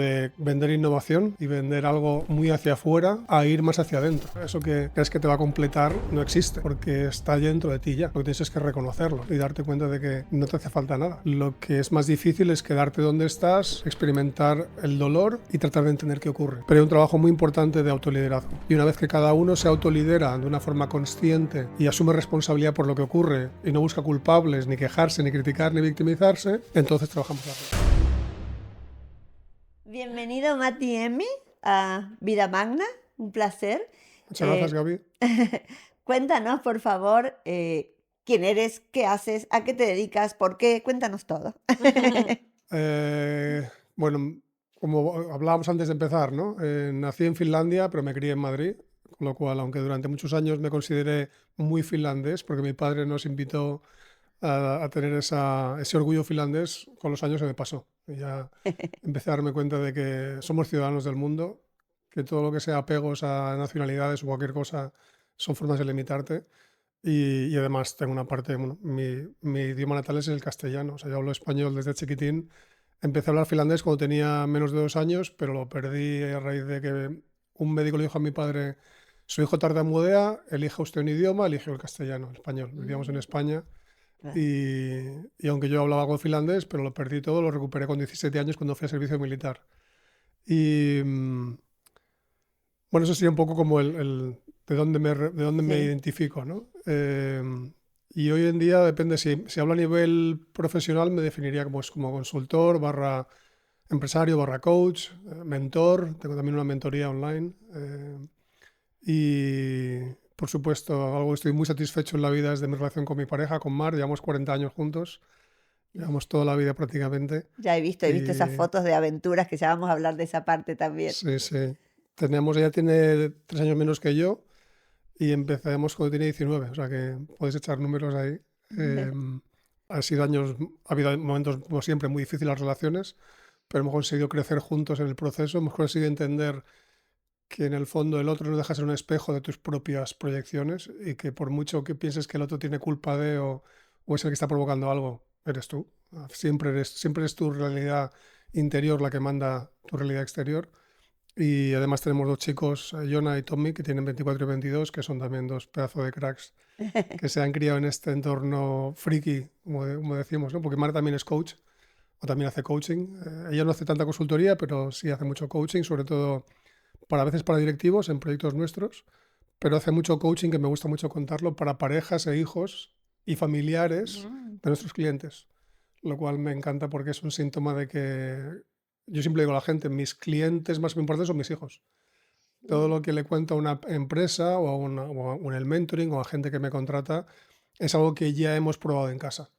De vender innovación y vender algo muy hacia afuera a ir más hacia adentro. Eso que crees que te va a completar no existe, porque está dentro de ti ya. Lo que tienes es que reconocerlo y darte cuenta de que no te hace falta nada. Lo que es más difícil es quedarte donde estás, experimentar el dolor y tratar de entender qué ocurre. Pero hay un trabajo muy importante de autoliderazgo. Y una vez que cada uno se autolidera de una forma consciente y asume responsabilidad por lo que ocurre y no busca culpables, ni quejarse, ni criticar, ni victimizarse, entonces trabajamos así. Bienvenido Mati Emi a Vida Magna, un placer. Muchas gracias, Eh, Gaby. Cuéntanos, por favor, quién eres, qué haces, a qué te dedicas, por qué, cuéntanos todo. Bueno, como hablábamos antes de empezar, ¿no? Nací en Finlandia, pero me crié en Madrid, con lo cual, aunque durante muchos años me consideré muy finlandés, porque mi padre nos invitó a tener ese orgullo finlandés, con los años se me pasó. Y ya empecé a darme cuenta de que somos ciudadanos del mundo, que todo lo que sea apegos a nacionalidades o cualquier cosa son formas de limitarte. Y además tengo una parte, bueno, mi idioma natal es el castellano, o sea, yo hablo español desde chiquitín. Empecé a hablar finlandés cuando tenía menos de 2 años, pero lo perdí a raíz de que un médico le dijo a mi padre: su hijo tartamudea, elija usted un idioma, eligió el castellano, el español. Vivíamos en España Claro. y aunque yo hablaba algo de finlandés, pero lo perdí todo, lo recuperé con 17 años cuando fui a servicio militar. Y bueno, eso sería un poco como de dónde me Sí. identifico, ¿no? Y hoy en día depende, si hablo a nivel profesional me definiría como consultor, barra empresario, barra coach, mentor, tengo también una mentoría online. Y por supuesto, algo que estoy muy satisfecho en la vida es de mi relación con mi pareja, con Mar. Llevamos 40 años juntos, llevamos toda la vida prácticamente. Ya he visto esas Y fotos de aventuras que ya vamos a hablar de esa parte también. sí, sí. Ella tiene 3 años menos que yo y empezamos cuando tiene 19, o sea que podéis echar números ahí. Eh, ha habido momentos, como siempre, muy difíciles las relaciones, pero hemos conseguido crecer juntos en el proceso, hemos conseguido entender que en el fondo el otro no deja de ser un espejo de tus propias proyecciones y que por mucho que pienses que el otro tiene culpa de o es el que está provocando algo, eres tú. Siempre es tu realidad interior la que manda tu realidad exterior. Y además tenemos 2 chicos, Jonah y Tommy, que tienen 24 y 22, que son también dos pedazos de cracks que se han criado en este entorno friki, como decimos, ¿no? Porque Mara también es coach o también hace coaching. Ella no hace tanta consultoría, pero sí hace mucho coaching, sobre todo a veces para directivos en proyectos nuestros, pero hace mucho coaching que me gusta mucho contarlo para parejas e hijos y familiares Mm. de nuestros clientes, lo cual me encanta porque es un síntoma de que yo siempre digo a la gente, mis clientes más importantes son mis hijos. Todo lo que le cuento a una empresa o en el mentoring o a gente que me contrata es algo que ya hemos probado en casa.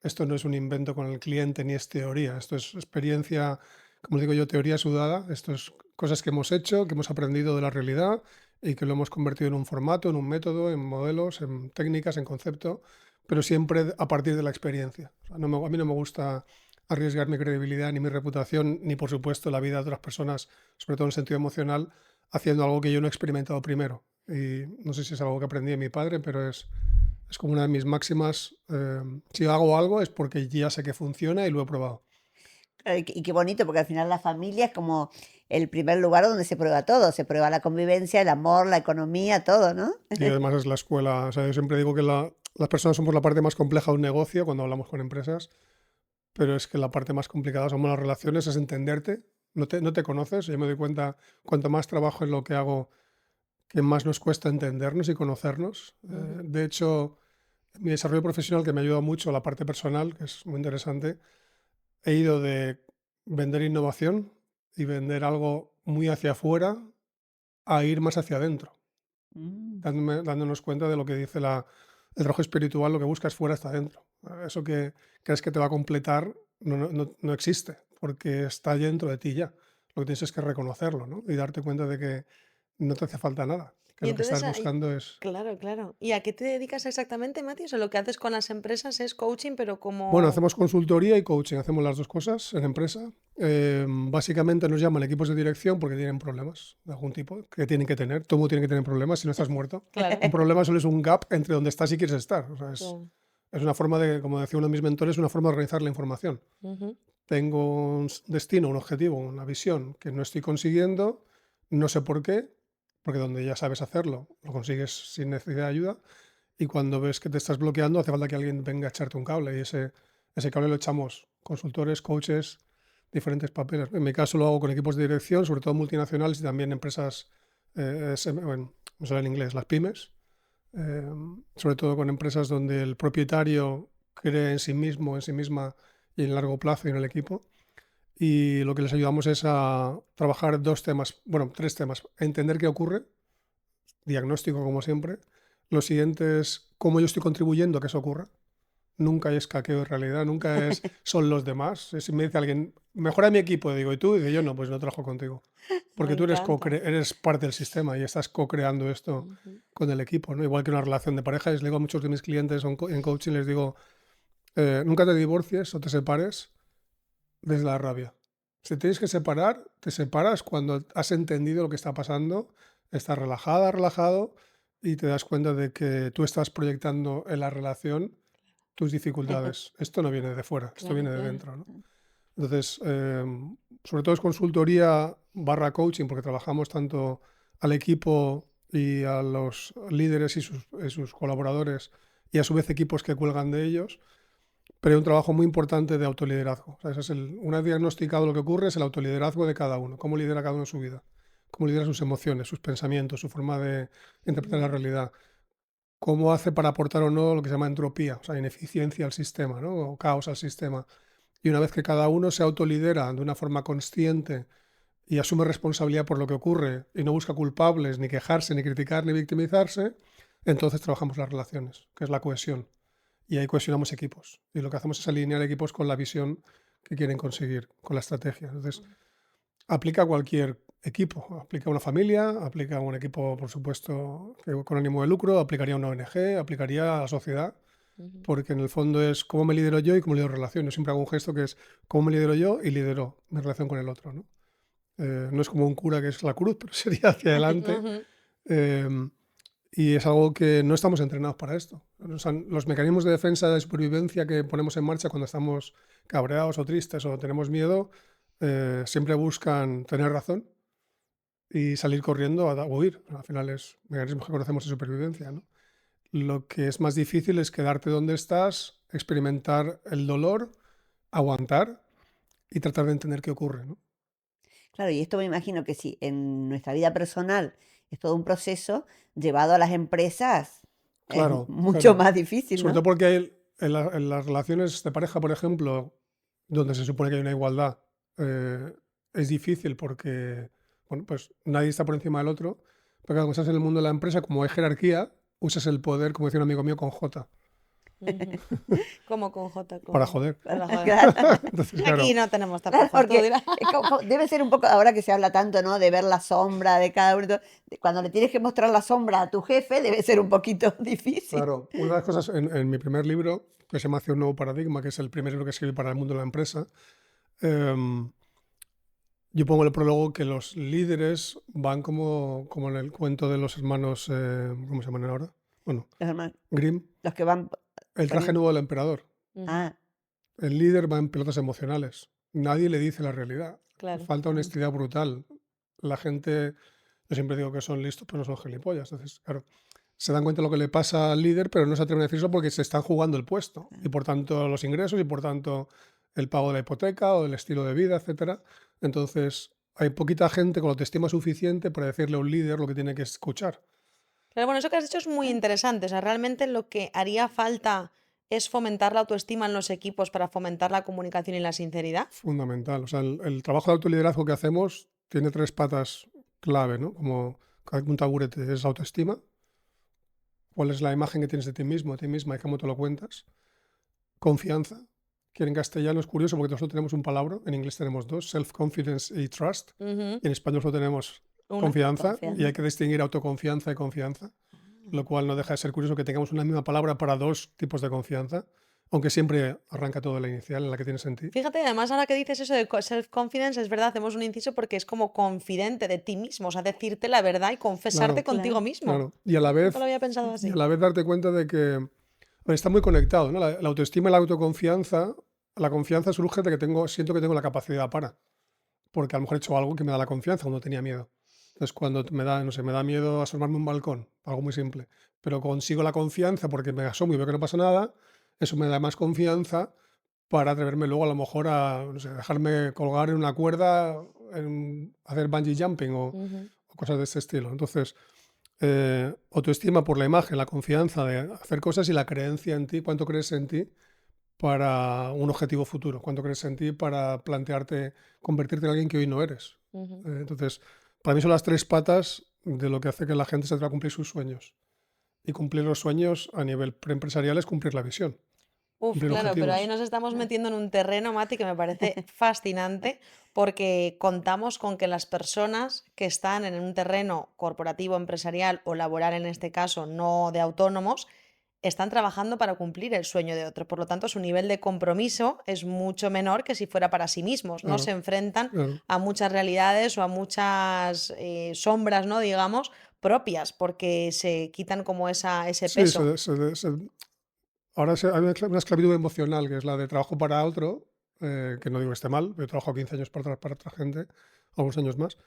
Esto no es un invento con el cliente ni es teoría, esto es experiencia, como digo yo, teoría sudada, esto es cosas que hemos hecho, que hemos aprendido de la realidad y que lo hemos convertido en un formato, en un método, en modelos, en técnicas, en concepto, pero siempre a partir de la experiencia. O sea, a mí no me gusta arriesgar mi credibilidad ni mi reputación, ni por supuesto la vida de otras personas, sobre todo en el sentido emocional, haciendo algo que yo no he experimentado primero. Y no sé si es algo que aprendí de mi padre, pero es como una de mis máximas. Si hago algo es porque ya sé que funciona y lo he probado. Claro, y qué bonito, porque al final la familia es como el primer lugar donde se prueba todo, se prueba la convivencia, el amor, la economía, todo, ¿no? Y además es la escuela. O sea, yo siempre digo que las personas somos la parte más compleja de un negocio cuando hablamos con empresas, pero es que la parte más complicada somos las relaciones, es entenderte. No te conoces. Yo me doy cuenta, cuanto más trabajo en lo que hago, que más nos cuesta entendernos y conocernos. Ujú. De hecho, en mi desarrollo profesional, que me ayuda mucho a la parte personal, que es muy interesante, he ido de vender innovación y vender algo muy hacia afuera a ir más hacia adentro, Mm. dándonos cuenta de lo que dice el trabajo espiritual, lo que buscas fuera está adentro. Eso que crees que te va a completar no existe, porque está dentro de ti ya. Lo que tienes es que reconocerlo, ¿no? Y darte cuenta de que no te hace falta nada, que Y lo que entonces, estás buscando es... claro, claro. ¿Y a qué te dedicas exactamente, Mati? O sea, lo que haces con las empresas es coaching, pero Bueno, como... hacemos consultoría y coaching, hacemos las dos cosas en empresa. Básicamente nos llaman equipos de dirección porque tienen problemas de algún tipo, que tienen que tener. Todo mundo tiene que tener problemas, si no estás muerto. Claro, Un problema solo es un gap entre donde estás y quieres estar. O sea, claro. es una forma de, como decía uno de mis mentores, una forma de organizar la información. Ujú. tengo un destino, un objetivo, una visión que no estoy consiguiendo, no sé por qué, porque donde ya sabes hacerlo, lo consigues sin necesidad de ayuda, y cuando ves que te estás bloqueando, hace falta que alguien venga a echarte un cable, y ese cable lo echamos consultores, coaches, diferentes papeles. En mi caso lo hago con equipos de dirección, sobre todo multinacionales y también empresas, bueno, no sé en inglés, las pymes, eh, sobre todo con empresas donde el propietario cree en sí mismo, en sí misma y en largo plazo y en el equipo. Y lo que les ayudamos es a trabajar dos temas, bueno, tres temas. Entender qué ocurre, diagnóstico como siempre. Lo siguiente es cómo yo estoy contribuyendo a que eso ocurra. Nunca es caqueo de realidad, nunca son los demás. Si me dice alguien, mejora mi equipo, digo, ¿y tú? Y digo, yo no, pues no trabajo contigo. Porque Me tú encanta. eres parte del sistema y estás co-creando esto Ujú. con el equipo, ¿no? Igual que una relación de pareja, les digo a muchos de mis clientes en coaching, les digo, nunca te divorcies o te separes desde la rabia. Si tienes que separar, te separas cuando has entendido lo que está pasando, estás relajada, relajado y te das cuenta de que tú estás proyectando en la relación tus dificultades. Esto no viene de fuera, esto Claro, viene de claro. dentro, ¿no? Entonces, sobre todo es consultoría barra coaching, porque trabajamos tanto al equipo y a los líderes y sus colaboradores y a su vez equipos que cuelgan de ellos, pero hay un trabajo muy importante de autoliderazgo. O sea, una vez diagnosticado lo que ocurre, es el autoliderazgo de cada uno, cómo lidera cada uno en su vida, cómo lidera sus emociones, sus pensamientos, su forma de interpretar la Ujú. realidad, cómo hace para aportar o no lo que se llama entropía, o sea, ineficiencia al sistema, ¿no? O caos al sistema. Y una vez que cada uno se autolidera de una forma consciente y asume responsabilidad por lo que ocurre y no busca culpables, ni quejarse, ni criticar, ni victimizarse, entonces trabajamos las relaciones, que es la cohesión. Y ahí cohesionamos equipos. Y lo que hacemos es alinear equipos con la visión que quieren conseguir, con la estrategia. Entonces, aplica a cualquier equipo. Aplica a una familia, aplica a un equipo, por supuesto, con ánimo de lucro, aplicaría a una ONG, aplicaría a la sociedad, Ujú. porque en el fondo es cómo me lidero yo y cómo lidero relaciones. Siempre hago un gesto que es cómo me lidero yo y lidero mi relación con el otro, ¿no? No es como un cura que es la cruz, pero sería hacia adelante. Ujú. Eh, y es algo que no estamos entrenados para esto. O sea, los mecanismos de defensa de supervivencia que ponemos en marcha cuando estamos cabreados o tristes o tenemos miedo, siempre buscan tener razón y salir corriendo a huir. Al final es mecanismos que conocemos de supervivencia, ¿no? Lo que es más difícil es quedarte donde estás, experimentar el dolor, aguantar y tratar de entender qué ocurre, ¿no? Claro, y esto me imagino que si en nuestra vida personal es todo un proceso, llevado a las empresas es Claro, mucho claro. más difícil, Sobre todo ¿no? porque hay, en las relaciones de pareja, por ejemplo, donde se supone que hay una igualdad, eh, es difícil porque, bueno, pues nadie está por encima del otro. Pero cuando estás en el mundo de la empresa, como hay jerarquía, usas el poder, como decía un amigo mío, con J, Ujú. Como con J, para con... joder. Para joder. Claro. Entonces, Aquí claro, no tenemos Claro, tapujos, tú porque dirás. debe ser un poco, ahora que se habla tanto, ¿no? De ver la sombra de cada uno, cuando le tienes que mostrar la sombra a tu jefe, debe ser un poquito difícil. claro. Una de las cosas en mi primer libro, que se llama Hacia un nuevo paradigma, que es el primer libro que escribí para el mundo de la empresa, em, yo pongo en el prólogo que los líderes van como en el cuento de los hermanos, ¿cómo se llaman ahora? Bueno, Los hermanos, Grimm, los que van el traje poniendo. nuevo del emperador. Ujú. Ah, El líder va en pelotas emocionales. Nadie le dice la realidad. Claro. Falta honestidad brutal. La gente, yo siempre digo que son listos, pero no son gilipollas. Entonces, claro, se dan cuenta de lo que le pasa al líder, pero no se atreven a decirlo porque se están jugando el puesto. Y por tanto los ingresos y por tanto el pago de la hipoteca o el estilo de vida, etcétera. Entonces, hay poquita gente con la autoestima suficiente para decirle a un líder lo que tiene que escuchar. Pero bueno, eso que has dicho es muy interesante. O sea, realmente lo que haría falta es fomentar la autoestima en los equipos para fomentar la comunicación y la sinceridad. Fundamental. O sea, el trabajo de autoliderazgo que hacemos tiene tres patas clave, ¿no? Como un taburete es autoestima, cuál es la imagen que tienes de ti mismo, de ti misma y cómo te lo cuentas. Confianza, que en castellano es curioso porque nosotros tenemos un palabra, en inglés tenemos dos, self-confidence y trust, Ujú. y en español solo tenemos Una. confianza y hay confianza. que distinguir autoconfianza y confianza, lo cual no deja de ser curioso que tengamos una misma palabra para dos tipos de confianza, aunque siempre arranca todo de la inicial, en la que tienes en ti. Fíjate, además ahora que dices eso de self-confidence, es verdad, hacemos un inciso porque es como confidente de ti mismo, o sea, decirte la verdad y confesarte Claro, contigo Claro. mismo. claro. Y a la Nunca lo vez, había pensado y a así. la vez darte cuenta de que está muy conectado, ¿no? La autoestima y la autoconfianza la confianza surge de que siento que tengo la capacidad para, porque a lo mejor he hecho algo que me da la confianza cuando tenía miedo. Entonces, cuando no sé, me da miedo asomarme a un balcón, algo muy simple, pero consigo la confianza porque me asomo y veo que no pasa nada, eso me da más confianza para atreverme luego a lo mejor a, no sé, dejarme colgar en una cuerda, hacer bungee jumping Ujú. o cosas de este estilo. Entonces, autoestima por la imagen, la confianza de hacer cosas y la creencia en ti, cuánto crees en ti para un objetivo futuro, cuánto crees en ti para plantearte convertirte en alguien que hoy no eres. Ujú. Entonces, para mí son las 3 patas de lo que hace que la gente se atreva a cumplir sus sueños. Y cumplir los sueños a nivel preempresarial es cumplir la visión, Uf, cumplir claro, pero ahí objetivos. nos estamos Claro. metiendo en un terreno, Mati, que me parece fascinante, porque contamos con que las personas que están en un terreno corporativo, empresarial o laboral, en este caso, no de autónomos, están trabajando para cumplir el sueño de otro. Por lo tanto, su nivel de compromiso es mucho menor que si fuera para sí mismos. No se Claro, enfrentan claro. a muchas realidades o a muchas sombras, ¿no? Digamos, propias, porque se quitan como ese Sí, peso. ahora hay una esclavitud emocional, que es la de trabajo para otro, que no digo que esté mal, yo trabajo 15 años para otra gente, algunos años más,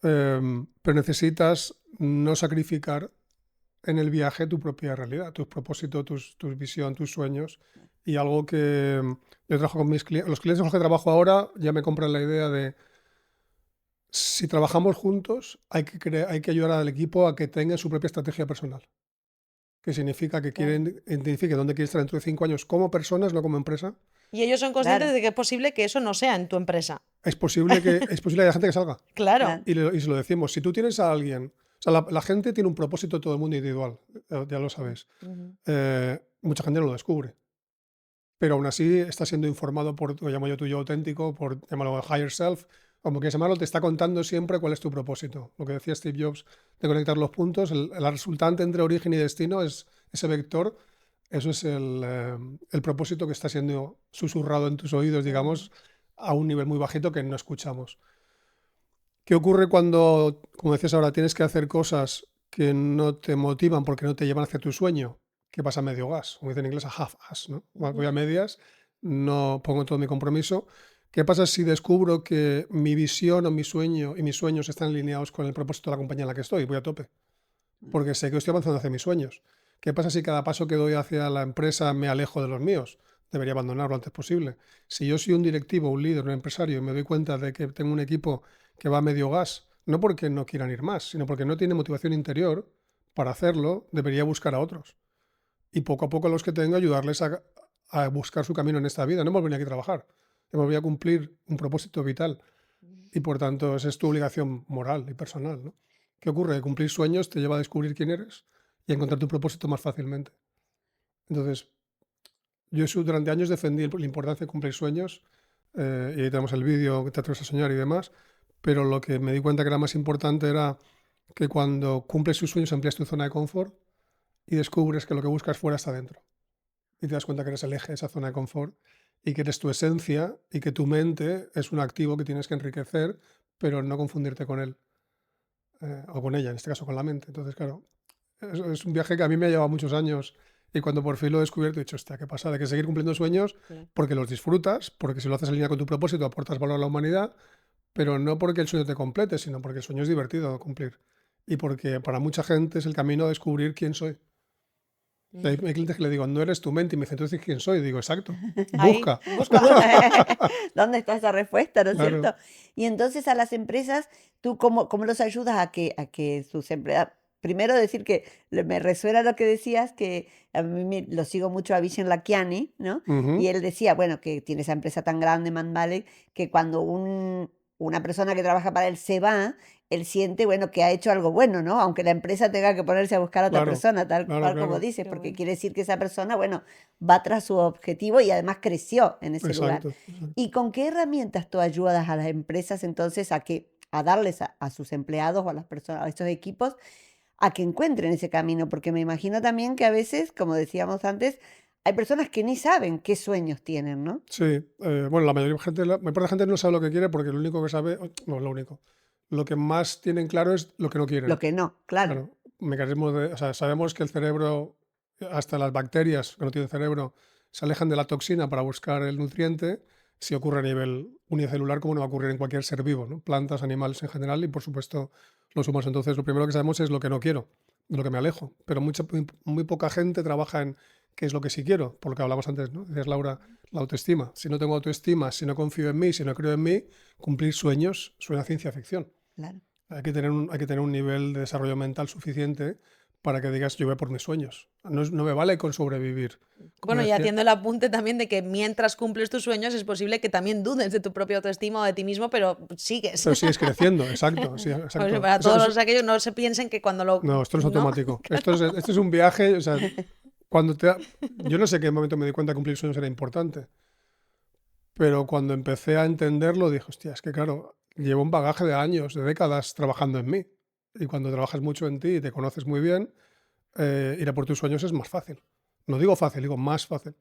pero necesitas no sacrificar en el viaje tu propia realidad, tus propósitos, tu visión, tus sueños. Y algo que yo trabajo con mis clientes, los clientes con los que trabajo ahora ya me compran la idea de si trabajamos juntos hay que ayudar al equipo a que tenga su propia estrategia personal. Que significa que Claro. identifique dónde quiere estar dentro de 5 años como personas, no como empresa. Y ellos son conscientes Claro, de que es posible que eso no sea en tu empresa. Es posible que haya gente que salga. Claro. claro. Y se lo decimos, si tú tienes a alguien, o sea, la gente tiene un propósito todo el mundo individual, ya lo sabes. Ujú. Mucha gente no lo descubre. Pero aún así está siendo informado por, lo llamo yo tuyo auténtico, por llamarlo higher self, como que llamarlo, te está contando siempre cuál es tu propósito. Lo que decía Steve Jobs de conectar los puntos, la resultante entre origen y destino es ese vector, eso es el propósito que está siendo susurrado en tus oídos, Ujú. digamos, a un nivel muy bajito que no escuchamos. ¿Qué ocurre cuando, como decías ahora, tienes que hacer cosas que no te motivan porque no te llevan hacia tu sueño? ¿Qué pasa a medio gas? Como dice en inglés, a half-ass, ¿no? Voy Ujú. a medias, no pongo todo mi compromiso. ¿Qué pasa si descubro que mi visión o mi sueño y mis sueños están alineados con el propósito de la compañía en la que estoy? Voy a tope, porque sé que estoy avanzando hacia mis sueños. ¿Qué pasa si cada paso que doy hacia la empresa me alejo de los míos? Debería abandonarlo lo antes posible. Si yo soy un directivo, un líder, un empresario y me doy cuenta de que tengo un equipo que va a medio gas, no porque no quieran ir más, sino porque no tiene motivación interior para hacerlo, debería buscar a otros. Y poco a poco los que tengo ayudarles a buscar su camino en esta vida. No hemos venido aquí a trabajar, hemos venido a cumplir un propósito vital y por tanto esa es tu obligación moral y personal, ¿no? ¿Qué ocurre? Que cumplir sueños te lleva a descubrir quién eres y a encontrar tu propósito más fácilmente. Entonces, durante años defendí la importancia de cumplir sueños, y ahí tenemos el vídeo que te atreves a soñar y demás, pero lo que me di cuenta que era más importante era que cuando cumples tus sueños amplías tu zona de confort y descubres que lo que buscas fuera está dentro. Y te das cuenta que eres el eje de esa zona de confort y que eres tu esencia y que tu mente es un activo que tienes que enriquecer, pero no confundirte con él, o con ella, en este caso con la mente. Entonces, claro, es un viaje que a mí me ha llevado muchos años y cuando por fin lo he descubierto he dicho, hostia, qué pasa, de que seguir cumpliendo sueños Claro. porque los disfrutas, porque si lo haces en línea con tu propósito aportas valor a la humanidad, pero no porque el sueño te complete, sino porque el sueño es divertido de cumplir y porque para mucha gente es el camino a descubrir quién soy. Y hay Ujú. clientes que le digo, no eres tu mente, y me dicen, entonces ¿quién soy? Y digo, exacto, Ahí, busca. busca. ¿Dónde está esa respuesta, no es Claro. cierto? Y entonces a las empresas, ¿tú cómo los ayudas a que sus empleados, primero decir que me resuena lo que decías, que a mí lo sigo mucho a Vishen Lakhiani, ¿no? Y Ujú. él decía, bueno, que tiene esa empresa tan grande, Mandvale, que cuando una persona que trabaja para él se va, él siente, bueno, que ha hecho algo bueno, ¿no? Aunque la empresa tenga que ponerse a buscar a otra Claro, persona, tal claro, cual como claro. dices, Qué porque bueno. quiere decir que esa persona, bueno, va tras su objetivo y además creció en ese lugar. Exacto, exacto. ¿Y con qué herramientas tú ayudas a las empresas entonces a darles a sus empleados o a las personas, a estos equipos, a que encuentren ese camino? Porque me imagino también que a veces, como decíamos antes, hay personas que ni saben qué sueños tienen, ¿no? Sí, bueno, la mayoría de gente, la mayor parte de la gente no sabe lo que quiere porque lo único que sabe, no, lo único, lo que más tienen claro es lo que no Lo quieren. que no, claro. Claro, mecanismos o sea, sabemos que el cerebro, hasta las bacterias que no tienen cerebro, se alejan de la toxina para buscar el nutriente, si ocurre a nivel unicelular, como no va a ocurrir en cualquier ser vivo, ¿no? Plantas, animales en general y, por supuesto, los humanos. Entonces, lo primero que sabemos es lo que no quiero, de lo que me alejo. Pero muy poca gente trabaja en qué es lo que sí quiero, por lo que hablamos antes, ¿no? Decías, Laura, la autoestima. Si no tengo autoestima, si no confío en mí, si no creo en mí, cumplir sueños suena a ciencia ficción. Claro. Hay que tener un nivel de desarrollo mental suficiente para que digas, yo voy por mis sueños. No me vale con sobrevivir. Como Bueno, y decía, haciendo el apunte también de que mientras cumples tus sueños es posible que también dudes de tu propia autoestima o de ti mismo, pero sigues. pero sigues creciendo, exacto. Sí, Pues exacto. para Eso- todos eso- los aquellos no se piensen que cuando lo... no, esto no es ¿no? automático. Esto es un viaje. O sea, yo no sé qué momento me di cuenta que cumplir sueños era importante, pero cuando empecé a entenderlo dije, hostia, es que claro, llevo un bagaje de años, de décadas trabajando en mí. Y cuando trabajas mucho en ti y te conoces muy bien, ir a por tus sueños es más fácil. No digo fácil, digo más fácil.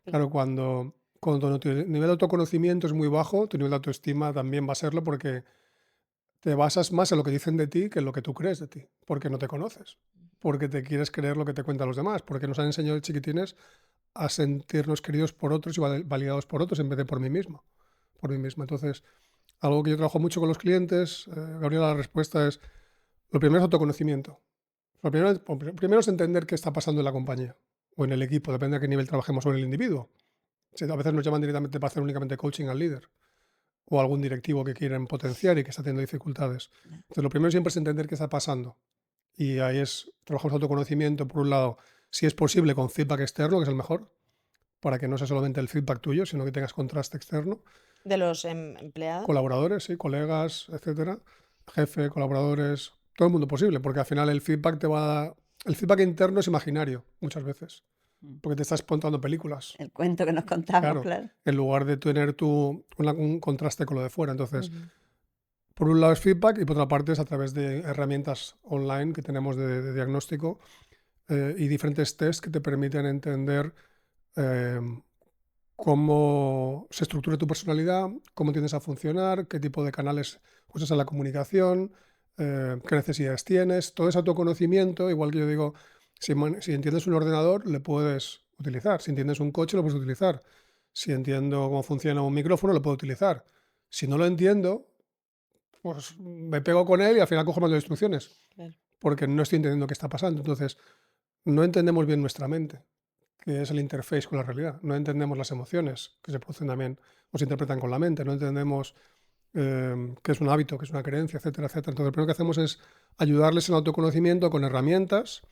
Claro, cuando tu nivel de autoconocimiento es muy bajo, tu nivel de autoestima también va a serlo porque te basas más en lo que dicen de ti que en lo que tú crees de ti, porque no te conoces, porque te quieres creer lo que te cuentan los demás, porque nos han enseñado de chiquitines a sentirnos queridos por otros y validados por otros en vez de por mí mismo, por mí misma. Entonces, algo que yo trabajo mucho con los clientes, Gabriela, la respuesta es, lo primero es autoconocimiento. Lo primero es entender qué está pasando en la compañía o en el equipo, depende de qué nivel trabajemos o en el individuo. Sí, a veces nos llaman directamente para hacer únicamente coaching al líder o algún directivo que quieren potenciar y que está teniendo dificultades. Entonces, lo primero siempre es entender qué está pasando. Y ahí trabajamos autoconocimiento, por un lado, si es posible, con feedback externo, que es el mejor, para que no sea solamente el feedback tuyo, sino que tengas contraste externo. De los empleados. Colaboradores, sí, colegas, etcétera, jefe, colaboradores, todo el mundo posible, porque al final el feedback el feedback interno es imaginario muchas veces, porque te estás contando películas, El cuento que nos contamos, claro, claro. en lugar de tener un contraste con lo de fuera. Entonces, Ujú. por un lado es feedback y por otra parte es a través de herramientas online que tenemos de diagnóstico y diferentes tests que te permiten entender eh, cómo se estructura tu personalidad, cómo tiendes a funcionar, qué tipo de canales usas en la comunicación, qué necesidades tienes. Todo ese autoconocimiento, igual que yo digo, si entiendes un ordenador, le puedes utilizar. Si entiendes un coche, lo puedes utilizar. Si entiendo cómo funciona un micrófono, lo puedo utilizar. Si no lo entiendo, pues me pego con él y al final cojo más las instrucciones, Claro. porque no estoy entendiendo qué está pasando. Entonces, no entendemos bien nuestra mente, que es el interface con la realidad. No entendemos las emociones, que se producen también o se interpretan con la mente. No entendemos qué es un hábito, qué es una creencia, etcétera, etcétera. Entonces, lo primero que hacemos es ayudarles en el autoconocimiento con herramientas,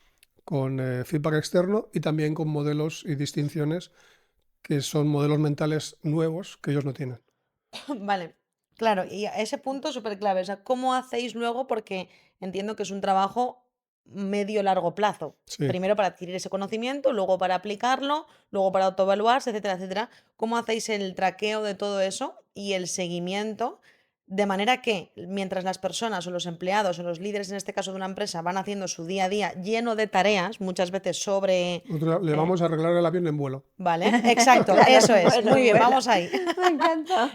con feedback externo y también con modelos y distinciones que son modelos mentales nuevos que ellos no tienen. Vale, claro, y a ese punto súper clave. O sea, ¿cómo hacéis luego? Porque entiendo que es un trabajo medio-largo plazo. Sí. Primero para adquirir ese conocimiento, luego para aplicarlo, luego para autoevaluarse, etcétera, etcétera. ¿Cómo hacéis el traqueo de todo eso y el seguimiento? De manera que mientras las personas o los empleados o los líderes, en este caso de una empresa, van haciendo su día a día lleno de tareas, muchas veces sobre... Nosotros le vamos a arreglar el avión en vuelo. Vale, exacto, Claro, eso es. bueno, Muy bien, bueno. vamos ahí. Me encanta.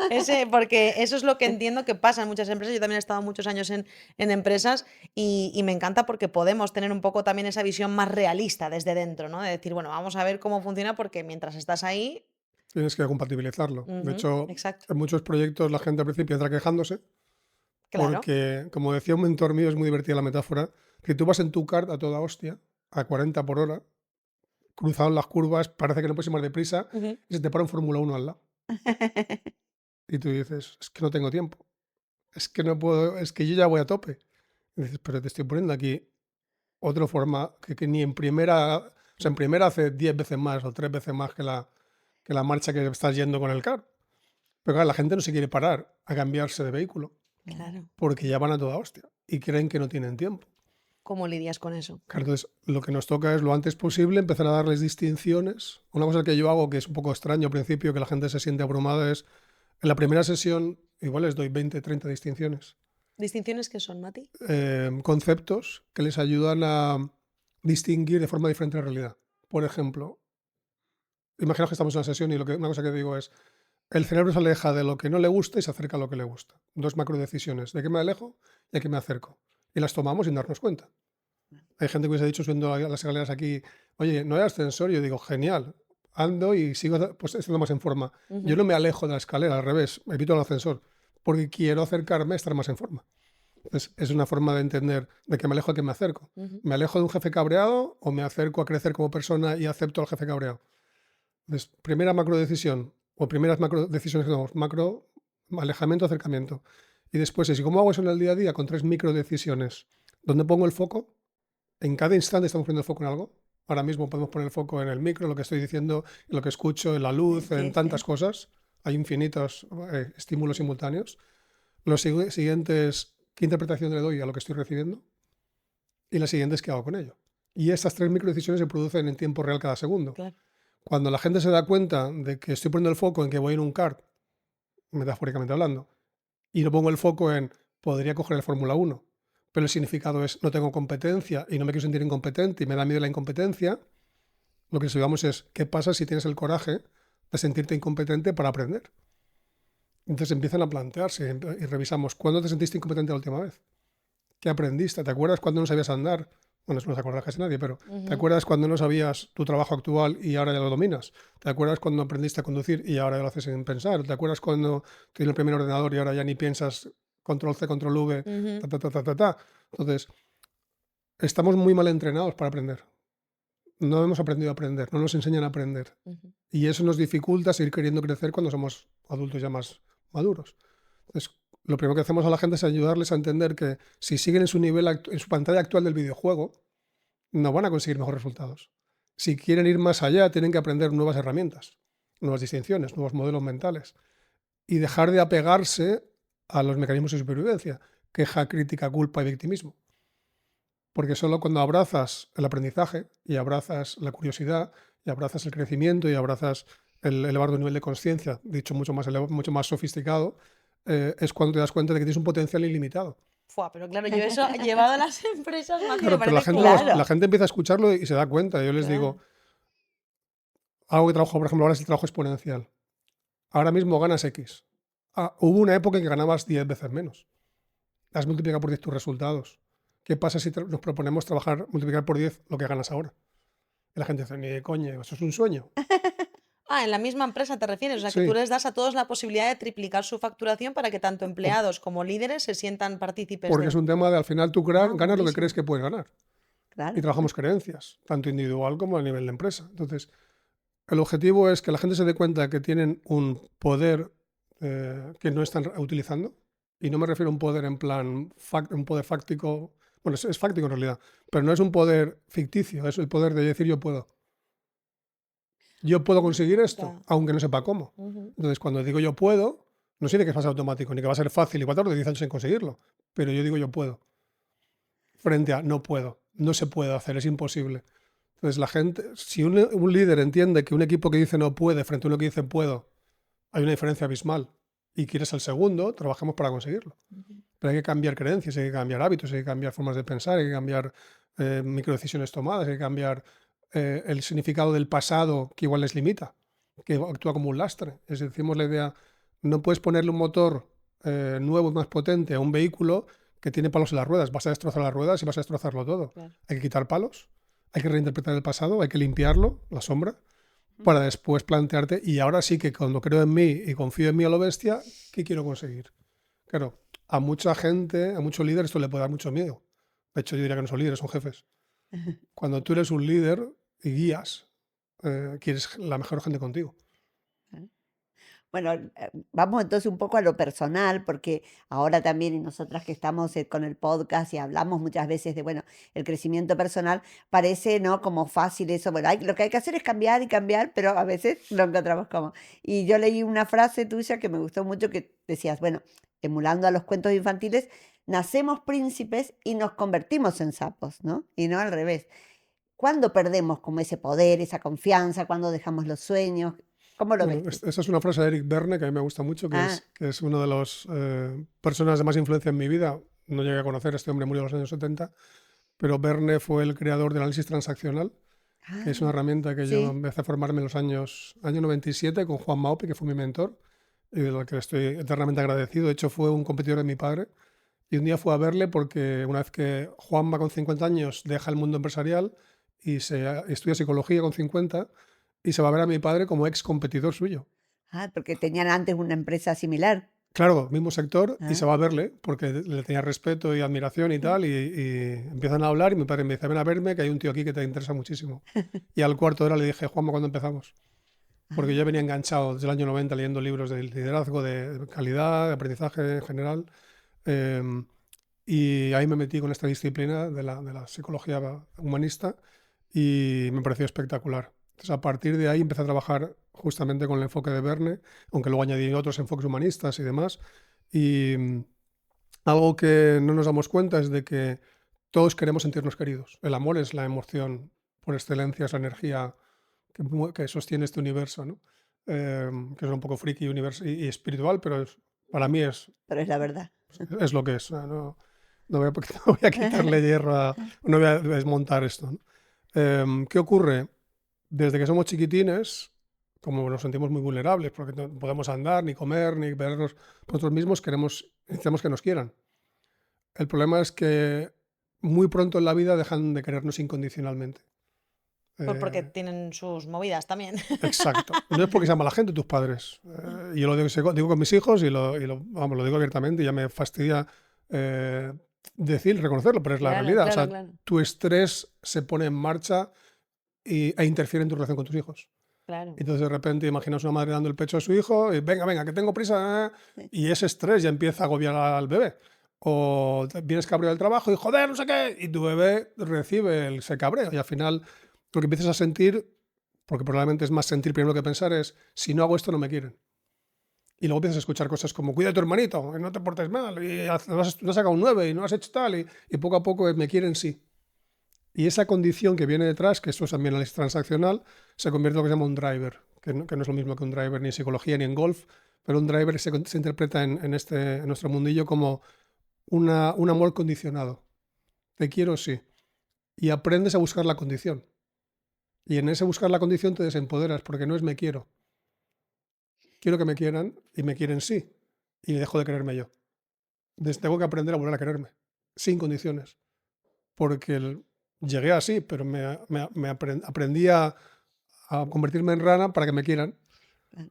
Porque eso es lo que entiendo que pasa en muchas empresas. Yo también he estado muchos años en empresas y me encanta porque podemos tener un poco también esa visión más realista desde dentro, ¿no? De decir, bueno, vamos a ver cómo funciona porque mientras estás ahí, Tienes que compatibilizarlo. De ujú, hecho, exacto, en muchos proyectos la gente al principio entra quejándose claro. porque, como decía un mentor mío, es muy divertida la metáfora, que tú vas en tu kart a toda hostia, a 40 por hora, cruzado en las curvas, parece que no puedes ir más deprisa Ujú. y se te para un Fórmula 1 al lado. Y tú dices, es que no tengo tiempo, es que no puedo, es que yo ya voy a tope. Y dices, pero te estoy poniendo aquí otra forma que ni en primera, o sea, en primera hace 10 veces más o 3 veces más que la marcha que estás yendo con el kart. Pero claro, la gente no se quiere parar a cambiarse de vehículo Claro. porque ya van a toda hostia y creen que no tienen tiempo. ¿Cómo lidias con eso? Claro, entonces lo que nos toca es lo antes posible empezar a darles distinciones. Una cosa que yo hago que es un poco extraño al principio, que la gente se siente abrumada, es en la primera sesión igual les doy 20, 30 distinciones. ¿Distinciones qué son, Mati? Conceptos que les ayudan a distinguir de forma diferente la realidad. Por ejemplo, imaginaos que estamos en una sesión y una cosa que digo es, el cerebro se aleja de lo que no le gusta y se acerca a lo que le gusta. Dos macrodecisiones, de qué me alejo y a qué me acerco. Y las tomamos sin darnos cuenta. Hay gente que hubiese dicho subiendo a las escaleras aquí, oye, no hay ascensor. Yo digo, genial, ando y sigo pues, estando más en forma. Yo Ujú. no me alejo de la escalera, al revés, evito el ascensor, porque quiero acercarme a estar más en forma. Entonces, es una forma de entender de que me alejo a que me acerco. Ujú. ¿Me alejo de un jefe cabreado o me acerco a crecer como persona y acepto al jefe cabreado? Entonces, primera macro decisión, o primeras macro decisiones que tomamos, macro, alejamiento, acercamiento. Y después es, ¿y cómo hago eso en el día a día? Con 3 micro decisiones. ¿Dónde pongo el foco? En cada instante estamos poniendo el foco en algo. Ahora mismo podemos poner el foco en el micro, en lo que estoy diciendo, en lo que escucho, en la luz, en Sí, tantas sí. cosas. Hay infinitos estímulos simultáneos. Lo siguiente es, ¿qué interpretación le doy a lo que estoy recibiendo? Y la siguiente es, ¿qué hago con ello? Y estas 3 micro decisiones se producen en tiempo real cada segundo. Claro. Cuando la gente se da cuenta de que estoy poniendo el foco en que voy en un kart, metafóricamente hablando, y no pongo el foco en podría coger el Fórmula 1, pero el significado es no tengo competencia y no me quiero sentir incompetente y me da miedo la incompetencia, lo que estudiamos es qué pasa si tienes el coraje de sentirte incompetente para aprender. Entonces empiezan a plantearse y revisamos, ¿cuándo te sentiste incompetente la última vez? ¿Qué aprendiste? ¿Te acuerdas cuando no sabías andar? Bueno, eso no se acuerda casi nadie, pero ¿te Ujú. acuerdas cuando no sabías tu trabajo actual y ahora ya lo dominas? ¿Te acuerdas cuando aprendiste a conducir y ahora ya lo haces sin pensar? ¿Te acuerdas cuando tienes el primer ordenador y ahora ya ni piensas control C, control V, Ujú. ta, ta, ta, ta, ta, ta? Entonces, estamos muy mal entrenados para aprender. No hemos aprendido a aprender, no nos enseñan a aprender. Ujú. Y eso nos dificulta seguir queriendo crecer cuando somos adultos ya más maduros. Entonces, lo primero que hacemos a la gente es ayudarles a entender que si siguen en su nivel, en su pantalla actual del videojuego, no van a conseguir mejores resultados. Si quieren ir más allá, tienen que aprender nuevas herramientas, nuevas distinciones, nuevos modelos mentales y dejar de apegarse a los mecanismos de supervivencia, queja, crítica, culpa y victimismo. Porque solo cuando abrazas el aprendizaje y abrazas la curiosidad y abrazas el crecimiento y abrazas el elevar tu nivel de conciencia, dicho mucho más sofisticado, es cuando te das cuenta de que tienes un potencial ilimitado. Fua, pero claro, yo eso llevado a las empresas, Marci, me Claro, pero parece la clave. Claro, gente empieza a escucharlo y se da cuenta. Yo les digo, claro. algo que trabajo, por ejemplo, ahora es el trabajo exponencial. Ahora mismo ganas X. Hubo una época en que ganabas 10 veces menos. Has multiplicado por 10 tus resultados. ¿Qué pasa si nos proponemos multiplicar por 10 lo que ganas ahora? Y la gente dice, ni de coña, eso es un sueño. Ah, en la misma empresa te refieres, o sea, que tú Sí, les das a todos la posibilidad de triplicar su facturación para que tanto o- empleados como líderes se sientan partícipes porque es de... un tema de al final tú Ah, ganas lo que crees buenísimo. que puedes ganar. Y Claro. trabajamos creencias, tanto individual como a nivel de empresa. Entonces, el objetivo es que la gente se dé cuenta que tienen un poder que no están utilizando. Y no me refiero a un poder en plan, un poder fáctico. Bueno, es fáctico en realidad, pero no es un poder ficticio, es el poder de decir yo puedo. Yo puedo conseguir esto, Ya. aunque no sepa cómo. Ujú. Entonces, cuando digo yo puedo, no significa que va a ser automático, ni que va a ser fácil, igual tardo 10 años en conseguirlo. Pero yo digo yo puedo, frente a no puedo, no se puede hacer, es imposible. Entonces, la gente, si un líder entiende que un equipo que dice no puede frente a uno que dice puedo, hay una diferencia abismal y quieres el segundo, trabajemos para conseguirlo. Ujú. Pero hay que cambiar creencias, hay que cambiar hábitos, hay que cambiar formas de pensar, hay que cambiar microdecisiones tomadas, hay que cambiar el significado del pasado que igual les limita, que actúa como un lastre. Es decir, decimos la idea, no puedes ponerle un motor nuevo, más potente a un vehículo que tiene palos en las ruedas. Vas a destrozar las ruedas y vas a destrozarlo todo. Claro. Hay que quitar palos, hay que reinterpretar el pasado, hay que limpiarlo, la sombra, Ujú. para después plantearte, y ahora sí que cuando creo en mí y confío en mí a lo bestia, ¿qué quiero conseguir? Claro, a mucha gente, a muchos líderes esto le puede dar mucho miedo. De hecho, yo diría que no son líderes, son jefes. Cuando tú eres un líder y guías, quieres la mejor gente contigo. Bueno, vamos entonces un poco a lo personal, porque ahora también y nosotras que estamos con el podcast y hablamos muchas veces de, bueno, el crecimiento personal, parece, ¿no? Como fácil eso, bueno, lo que hay que hacer es cambiar y cambiar, pero a veces lo encontramos como. Y yo leí una frase tuya que me gustó mucho que decías, bueno, emulando a los cuentos infantiles, nacemos príncipes y nos convertimos en sapos, ¿no? Y no al revés. ¿Cuándo perdemos como ese poder, esa confianza? ¿Cuándo dejamos los sueños? ¿Cómo lo ves Bueno, tú? esa es una frase de Eric Berne que a mí me gusta mucho, Ah, que es uno de los personas de más influencia en mi vida. No llegué a conocer, este hombre murió en los años 70, pero Berne fue el creador del análisis transaccional, que es una ah, herramienta que yo sí. empecé a formarme en los año 97 con Juan Maopi, que fue mi mentor, y de lo que estoy eternamente agradecido. De hecho, fue un competidor de mi padre. Y un día fue a verle porque una vez que Juanma con 50 años deja el mundo empresarial y estudia psicología con 50, y se va a ver a mi padre como ex competidor suyo. Ah, porque tenían antes una empresa similar. Claro, mismo sector, y Ah, se va a verle porque le tenía respeto y admiración y mm, tal, y empiezan a hablar y mi padre me dice, ven a verme, que hay un tío aquí que te interesa muchísimo. Y al cuarto de hora le dije, Juanma, ¿cuándo empezamos? Porque yo venía ah, enganchado desde el año 90 leyendo libros de liderazgo, de calidad, de aprendizaje en general, em, y ahí me metí con esta disciplina de la psicología humanista y me pareció espectacular. Entonces, a partir de ahí empecé a trabajar justamente con el enfoque de Verne, aunque luego añadí otros enfoques humanistas y demás. Y algo que no nos damos cuenta es de que todos queremos sentirnos queridos. El amor es la emoción por excelencia, es la energía que sostiene este universo, ¿no? Que es un poco friki y espiritual, pero para mí pero es la verdad. es lo que es. No, no voy a, no voy a quitarle hierro, no voy a desmontar esto, ¿no? ¿Qué ocurre? Desde que somos chiquitines, como nos sentimos muy vulnerables, porque no podemos andar, ni comer, ni vernos por nosotros mismos, necesitamos que nos quieran. El problema es que muy pronto en la vida dejan de querernos incondicionalmente. Porque Eh, tienen sus movidas también. exacto. No es porque sean mala gente tus padres. Y yo lo digo con mis hijos vamos, lo digo abiertamente y ya me fastidia eh, reconocerlo, pero es la Claro, realidad. O claro, sea, claro, tu estrés se pone en marcha e interfiere en tu relación con tus hijos. claro. Entonces de repente imaginas una madre dando el pecho a su hijo y venga, venga, que tengo prisa. Sí. Y ese estrés ya empieza a agobiar al bebé. O vienes cabreado del trabajo y joder, no sé qué. Y tu bebé recibe ese cabreo. Y al final lo que empiezas a sentir, porque probablemente es más sentir primero que pensar, es si no hago esto no me quieren. Y luego empiezas a escuchar cosas como cuida a tu hermanito, y no te portes mal, y no has sacado un 9 y no has hecho tal. Y poco a poco es me quieren sí. Y esa condición que viene detrás, que esto es también análisis transaccional, se convierte en lo que se llama un driver, que no es lo mismo que un driver ni en psicología ni en golf, pero un driver se interpreta en nuestro mundillo como un amor condicionado. Te quiero, sí. Y aprendes a buscar la condición. Y en ese buscar la condición te desempoderas, porque no es me quiero. Quiero que me quieran y me quieren sí. Y dejo de quererme yo. Entonces tengo que aprender a volver a quererme, sin condiciones. Porque llegué así, pero aprendí a convertirme en rana para que me quieran. Claro.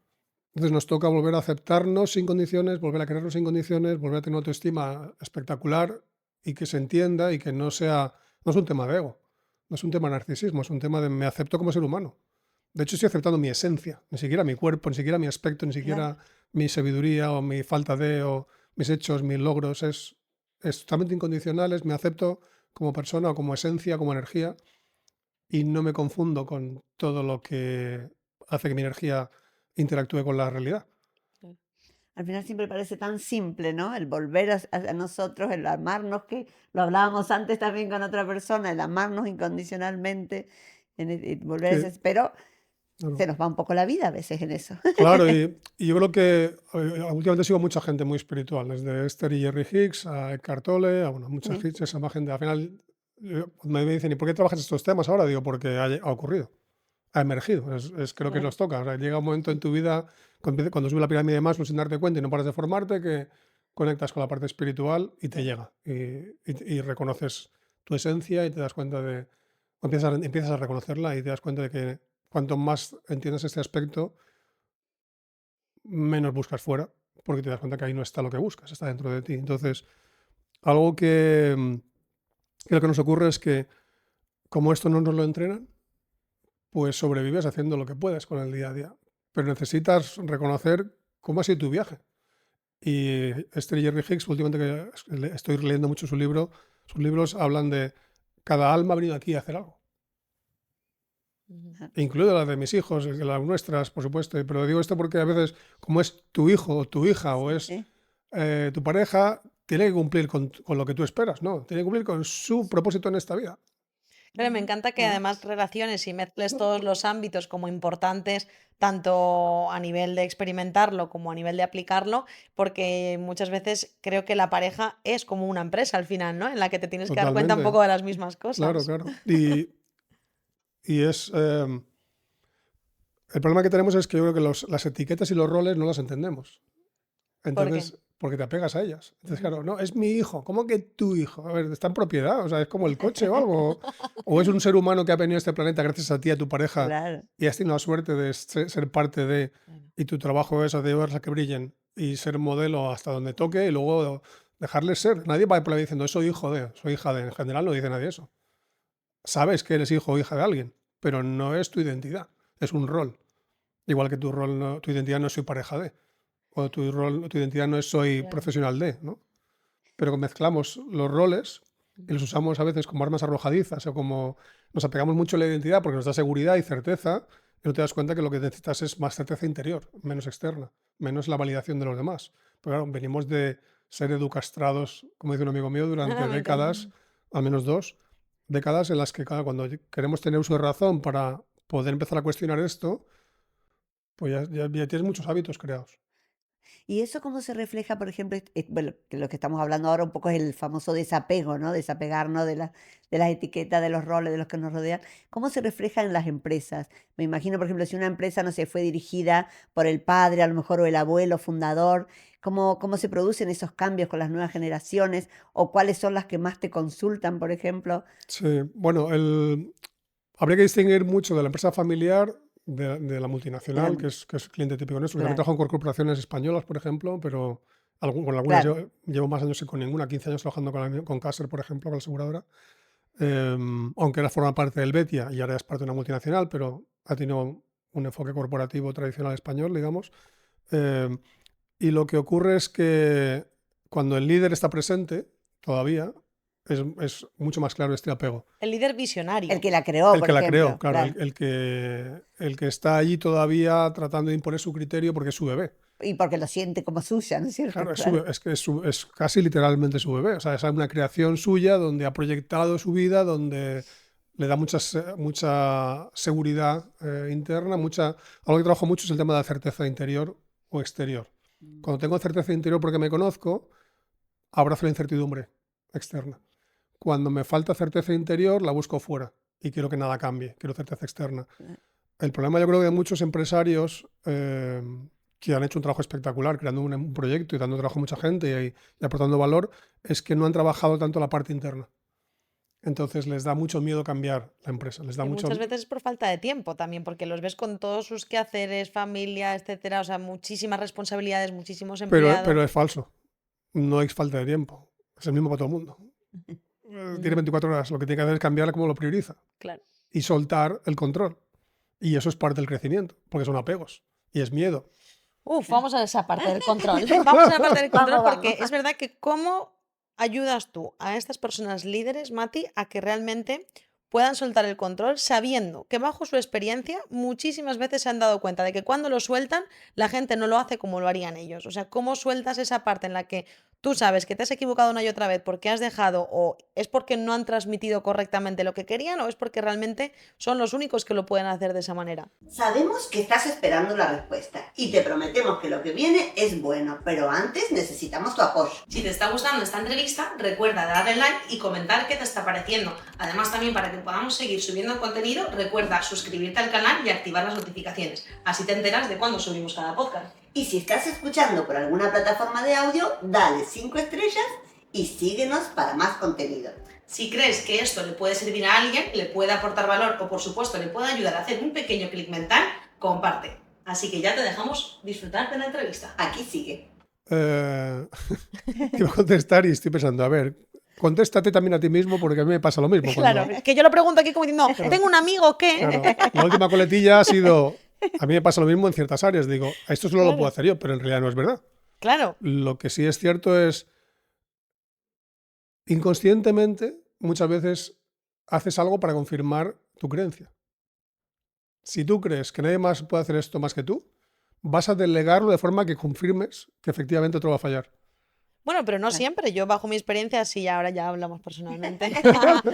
Entonces nos toca volver a aceptarnos sin condiciones, volver a querernos sin condiciones, volver a tener una autoestima espectacular y que se entienda y que no es un tema de ego, no es un tema de narcisismo, es un tema de me acepto como ser humano. De hecho, estoy aceptando mi esencia, ni siquiera mi cuerpo, ni siquiera mi aspecto, ni Claro. siquiera mi sabiduría o mi falta de, o mis hechos, mis logros. Es totalmente incondicionales, me acepto como persona o como esencia, como energía y no me confundo con todo lo que hace que mi energía interactúe con la realidad. Sí. Al final siempre parece tan simple, ¿no? El volver a nosotros, el amarnos, que lo hablábamos antes también con otra persona, el amarnos incondicionalmente, volver a Sí, ese, pero claro. se nos va un poco la vida a veces en eso. Claro, y yo creo que últimamente sigo mucha gente muy espiritual, desde Esther y Jerry Hicks a Eckhart Tolle, a bueno, mucha Mm, gente, esa más gente. Al final me dicen, ¿y por qué trabajas estos temas ahora? Digo, porque ha ocurrido, ha emergido, creo que claro, nos toca. O sea, llega un momento en tu vida, cuando sube la pirámide de Maslow sin darte cuenta y no paras de formarte, que conectas con la parte espiritual y te sí, llega. Y reconoces tu esencia y te das cuenta empiezas a reconocerla y te das cuenta de que cuanto más entiendes este aspecto, menos buscas fuera, porque te das cuenta que ahí no está lo que buscas, está dentro de ti. Entonces, algo que lo que nos ocurre es que como esto no nos lo entrenan, pues sobrevives haciendo lo que puedes con el día a día. Pero necesitas reconocer cómo ha sido tu viaje. Y Esther y Jerry Hicks, últimamente que estoy leyendo mucho sus libros hablan de cada alma ha venido aquí a hacer algo. Ujú. ah, Incluido las de mis hijos, las nuestras, por supuesto. Pero digo esto porque a veces, como es tu hijo o tu hija o sí, es sí, tu pareja, tiene que cumplir con lo que tú esperas, ¿no? Tiene que cumplir con su propósito en esta vida. Claro, me encanta que claro. además relaciones y mezcles todos los ámbitos como importantes, tanto a nivel de experimentarlo como a nivel de aplicarlo, porque muchas veces creo que la pareja es como una empresa al final, ¿no? En la que te tienes que dar cuenta un Totalmente. poco de las mismas Claro, cosas. claro. Y el problema que tenemos es que yo creo que las etiquetas y los roles no las entendemos. ¿Por Entonces, qué? porque te apegas a ellas. Entonces, claro, no, es mi hijo. ¿Cómo que tu hijo? A ver, está en propiedad, o sea, es como el coche o algo. O es un ser humano que ha venido a este planeta gracias a ti, a tu pareja, Claro. y has tenido la suerte de ser parte de, Claro. y tu trabajo es ayudarlas a que brillen y ser modelo hasta donde toque y luego dejarles ser. Nadie va por la vida diciendo, soy hijo de, soy hija de. En general no dice nadie eso. Sabes que eres hijo o hija de alguien, pero no es tu identidad, es un rol. Igual que tu rol, tu identidad no es soy pareja de, o tu identidad no es soy Claro. profesional de, ¿no? Pero mezclamos los roles y los usamos a veces como armas arrojadizas o como nos apegamos mucho a la identidad porque nos da seguridad y certeza y no te das cuenta que lo que necesitas es más certeza interior, menos externa, menos la validación de los demás. Pero claro, venimos de ser educastrados, como dice un amigo mío, durante Me encanta. décadas, al menos 2 décadas en las que claro, cuando queremos tener uso de razón para poder empezar a cuestionar esto, pues ya tienes muchos hábitos creados. ¿Y eso cómo se refleja, por ejemplo, bueno, que lo que estamos hablando ahora un poco es el famoso desapego, ¿no? Desapegarnos de las etiquetas, de los roles, de los que nos rodean. ¿Cómo se refleja en las empresas? Me imagino, por ejemplo, si una empresa, no sé, fue dirigida por el padre, a lo mejor, o el abuelo fundador, ¿cómo se producen esos cambios con las nuevas generaciones? ¿O cuáles son las que más te consultan, por ejemplo? Sí, bueno, habría que distinguir mucho de la empresa familiar de la multinacional, La- que es cliente típico nuestro. Yo también claro, trabajo con corporaciones españolas, por ejemplo, pero con algunas claro. llevo más años que con ninguna, 15 años trabajando con Caser, por ejemplo, con la aseguradora. Aunque era forma parte del Betia y ahora es parte de una multinacional, pero ha tenido un enfoque corporativo tradicional español, digamos. Em, y lo que ocurre es que cuando el líder está presente, todavía, es mucho más claro este apego. El líder El visionario. que la creó, El por que la creó, ejemplo, claro, claro. el que está allí todavía tratando de imponer su criterio porque es su bebé. Y porque lo siente como suya, ¿no es cierto? Claro, Claro. es que es casi literalmente su bebé. O sea, es una creación suya donde ha proyectado su vida, donde le da mucha seguridad interna, algo que trabajo mucho es el tema de la certeza interior o exterior. Cuando tengo certeza interior porque me conozco, abrazo la incertidumbre externa. Cuando me falta certeza interior, la busco fuera y quiero que nada cambie, quiero certeza externa. El problema yo creo que de muchos empresarios que han hecho un trabajo espectacular creando un proyecto y dando trabajo a mucha gente y aportando valor, es que no han trabajado tanto la parte interna. Entonces les da mucho miedo cambiar la empresa, les da Y mucho... muchas veces es por falta de tiempo también, porque los ves con todos sus quehaceres, familia, etcétera, o sea, muchísimas responsabilidades, muchísimos Pero empleados. es falso, no hay falta de tiempo, es el mismo para todo el mundo. Tiene 24 horas, lo que tiene que hacer es cambiar cómo lo prioriza Claro. y soltar el control. Y eso es parte del crecimiento, porque son apegos y es miedo. Uf, vamos a esa parte del control. Vamos a la parte del control Vamos, porque vamos. es verdad que cómo ayudas tú a estas personas líderes, Mati, a que realmente puedan soltar el control sabiendo que bajo su experiencia muchísimas veces se han dado cuenta de que cuando lo sueltan la gente no lo hace como lo harían ellos. O sea, cómo sueltas esa parte en la que tú sabes que te has equivocado una y otra vez porque has dejado o es porque no han transmitido correctamente lo que querían o es porque realmente son los únicos que lo pueden hacer de esa manera. Sabemos que estás esperando la respuesta y te prometemos que lo que viene es bueno, pero antes necesitamos tu apoyo. Si te está gustando esta entrevista, recuerda darle like y comentar qué te está pareciendo. Además, también para que podamos seguir subiendo contenido, recuerda suscribirte al canal y activar las notificaciones. Así te enteras de cuando subimos cada podcast. Y si estás escuchando por alguna plataforma de audio, dale 5 estrellas y síguenos para más contenido. Si crees que esto le puede servir a alguien, le puede aportar valor o por supuesto le puede ayudar a hacer un pequeño clic mental, comparte. Así que ya te dejamos disfrutar de la entrevista. Aquí sigue. Te iba a contestar y estoy pensando, a ver, contéstate también a ti mismo porque a mí me pasa lo mismo. Claro, que yo lo pregunto aquí como diciendo, tengo un amigo que... Claro, la última coletilla ha sido, a mí me pasa lo mismo en ciertas áreas. Digo, esto solo lo Claro. puedo hacer yo, pero en realidad no es verdad. Claro, Lo que sí es cierto es, inconscientemente, muchas veces haces algo para confirmar tu creencia. Si tú crees que nadie más puede hacer esto más que tú, vas a delegarlo de forma que confirmes que efectivamente otro va a fallar. bueno, pero no siempre. Yo bajo mi experiencia, sí, ahora ya hablamos personalmente.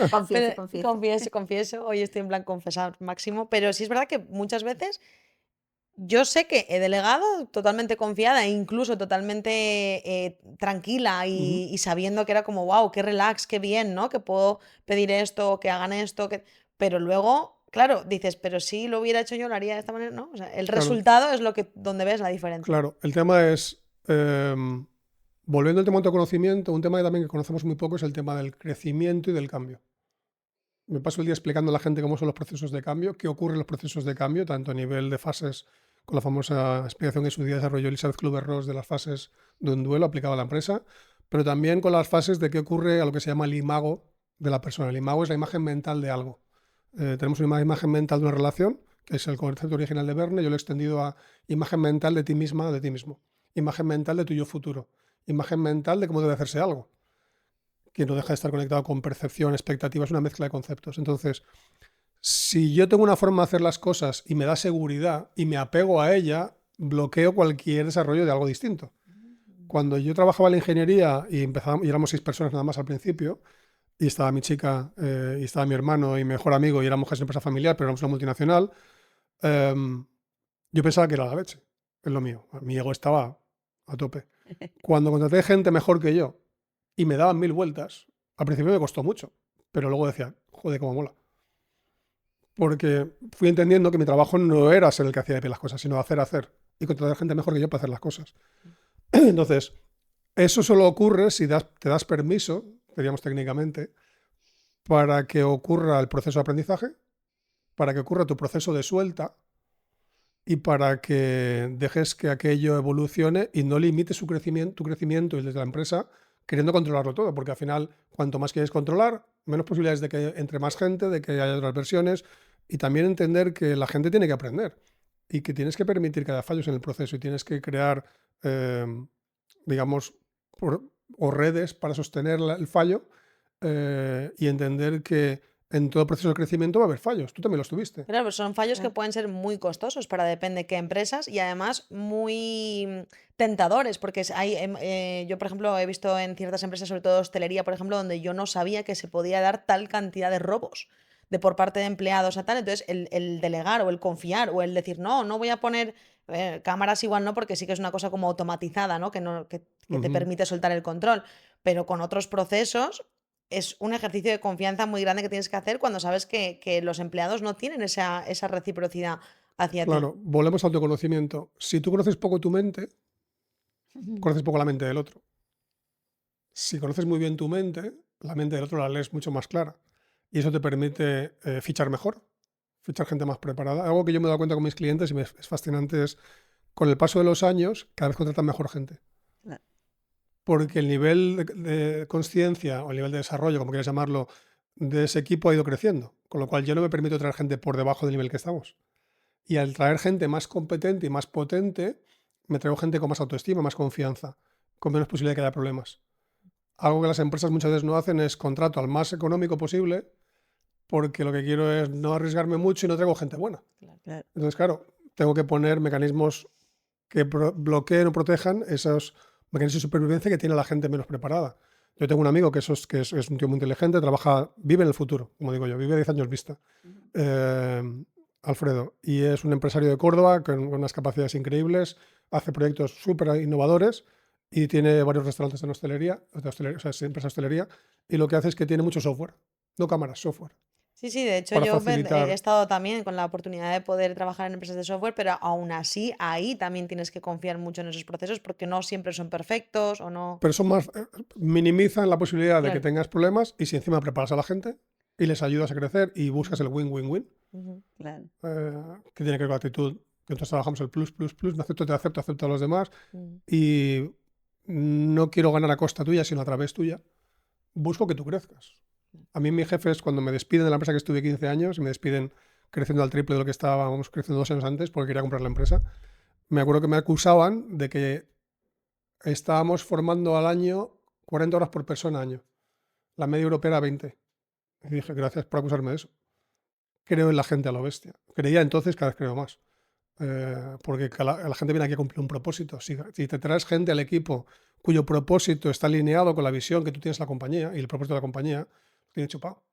Confieso, Pero- confieso. confieso. Hoy estoy en plan confesar máximo. Pero sí es verdad que muchas veces yo sé que he delegado totalmente confiada e incluso totalmente tranquila y sabiendo que era como, wow, qué relax, qué bien, ¿no? Que puedo pedir esto, que hagan esto, pero luego, claro, dices, pero si lo hubiera hecho yo, lo haría de esta manera, ¿no? O sea, el Claro. resultado es donde ves la diferencia. Claro, el tema es, Volviendo al tema de autoconocimiento, un tema que también que conocemos muy poco es el tema del crecimiento y del cambio. Me paso el día explicando a la gente cómo son los procesos de cambio, qué ocurre en los procesos de cambio, tanto a nivel de fases, con la famosa explicación que en su día desarrolló Elizabeth Kübler-Ross de las fases de un duelo aplicado a la empresa, pero también con las fases de qué ocurre a lo que se llama el imago de la persona. El imago es la imagen mental de algo. Tenemos una imagen mental de una relación, que es el concepto original de Verne, yo lo he extendido a imagen mental de ti misma, de ti mismo. Imagen mental de tu yo futuro. Imagen mental de cómo debe hacerse algo, que no deja de estar conectado con percepción, expectativa, es una mezcla de conceptos. Entonces, si yo tengo una forma de hacer las cosas y me da seguridad y me apego a ella, bloqueo cualquier desarrollo de algo distinto. Cuando yo trabajaba en la ingeniería y y éramos 6 personas nada más al principio, y estaba mi chica, y estaba mi hermano y mi mejor amigo, y éramos casi una empresa familiar, pero éramos una multinacional, yo pensaba que era la leche, es lo mío. Mi ego estaba a tope. Cuando contraté gente mejor que yo y me daban 1000 vueltas, al principio me costó mucho, pero luego decía, joder, cómo mola. Porque fui entendiendo que mi trabajo no era ser el que hacía de pie las cosas, sino hacer. Y contratar gente mejor que yo para hacer las cosas. Entonces, eso solo ocurre si te das permiso, diríamos técnicamente, para que ocurra el proceso de aprendizaje, para que ocurra tu proceso de suelta y para que dejes que aquello evolucione y no limites tu crecimiento y desde la empresa queriendo controlarlo todo, porque al final, cuanto más quieres controlar, menos posibilidades de que entre más gente, de que haya otras versiones, y también entender que la gente tiene que aprender y que tienes que permitir que haya fallos en el proceso y tienes que crear, digamos, o redes para sostener el fallo, y entender que en todo proceso de crecimiento va a haber fallos. Tú también los tuviste. Claro, pero son fallos que Claro. pueden ser muy costosos para depende qué empresas y además muy tentadores, porque yo, por ejemplo, he visto en ciertas empresas, sobre todo hostelería, por ejemplo, donde yo no sabía que se podía dar tal cantidad de robos de por parte de empleados a tal. Entonces, el delegar o el confiar o el decir, no, no voy a poner cámaras igual, no, porque sí que es una cosa como automatizada, ¿no? Que te Ujú. permite soltar el control, pero con otros procesos es un ejercicio de confianza muy grande que tienes que hacer cuando sabes que los empleados no tienen esa reciprocidad hacia ti. Claro, volvemos al autoconocimiento. Si tú conoces poco tu mente, conoces poco la mente del otro. Si conoces muy bien tu mente, la mente del otro la lees mucho más clara. Y eso te permite fichar mejor, fichar gente más preparada. Algo que yo me he dado cuenta con mis clientes y es fascinante es, con el paso de los años, cada vez contratan mejor gente. Claro. Porque el nivel de conciencia o el nivel de desarrollo, como quieras llamarlo, de ese equipo ha ido creciendo. Con lo cual yo no me permito traer gente por debajo del nivel que estamos. Y al traer gente más competente y más potente, me traigo gente con más autoestima, más confianza, con menos posibilidad de que haya problemas. Algo que las empresas muchas veces no hacen es contrato al más económico posible, porque lo que quiero es no arriesgarme mucho y no traigo gente buena. Claro. Entonces, claro, tengo que poner mecanismos que bloqueen o protejan esos mecanismos de supervivencia que tiene la gente menos preparada. Yo tengo un amigo que es un tío muy inteligente, vive en el futuro, como digo yo, vive a 10 años vista. Alfredo, y es un empresario de Córdoba con unas capacidades increíbles, hace proyectos súper innovadores y tiene varios restaurantes en hostelería, o sea, es empresa de hostelería, y lo que hace es que tiene mucho software, no cámaras, software, Sí, sí, de hecho para yo he facilitar. estado también con la oportunidad de poder trabajar en empresas de software, pero aún así ahí también tienes que confiar mucho en esos procesos porque no siempre son perfectos o no. Pero eso más minimizan la posibilidad de que Claro. tengas problemas y si encima preparas a la gente y les ayudas a crecer y buscas el win-win-win, Ujú. Claro. que tiene que ver con la actitud, que nosotros trabajamos el plus, plus, plus, me acepto, te acepto, acepto a los demás Mm. y no quiero ganar a costa tuya, sino a través tuya. Busco que tú crezcas. A mí mis jefes, cuando me despiden de la empresa que estuve 15 años y me despiden creciendo al triple de lo que estábamos creciendo 2 años antes porque quería comprar la empresa, me acuerdo que me acusaban de que estábamos formando al año 40 horas por persona año. La media europea era 20. Y dije, gracias por acusarme de eso. Creo en la gente a lo bestia. Creía entonces, cada vez creo más. Porque la gente viene aquí a cumplir un propósito. Si te traes gente al equipo cuyo propósito está alineado con la visión que tú tienes de la compañía y el propósito de la compañía, lo tienes chupado.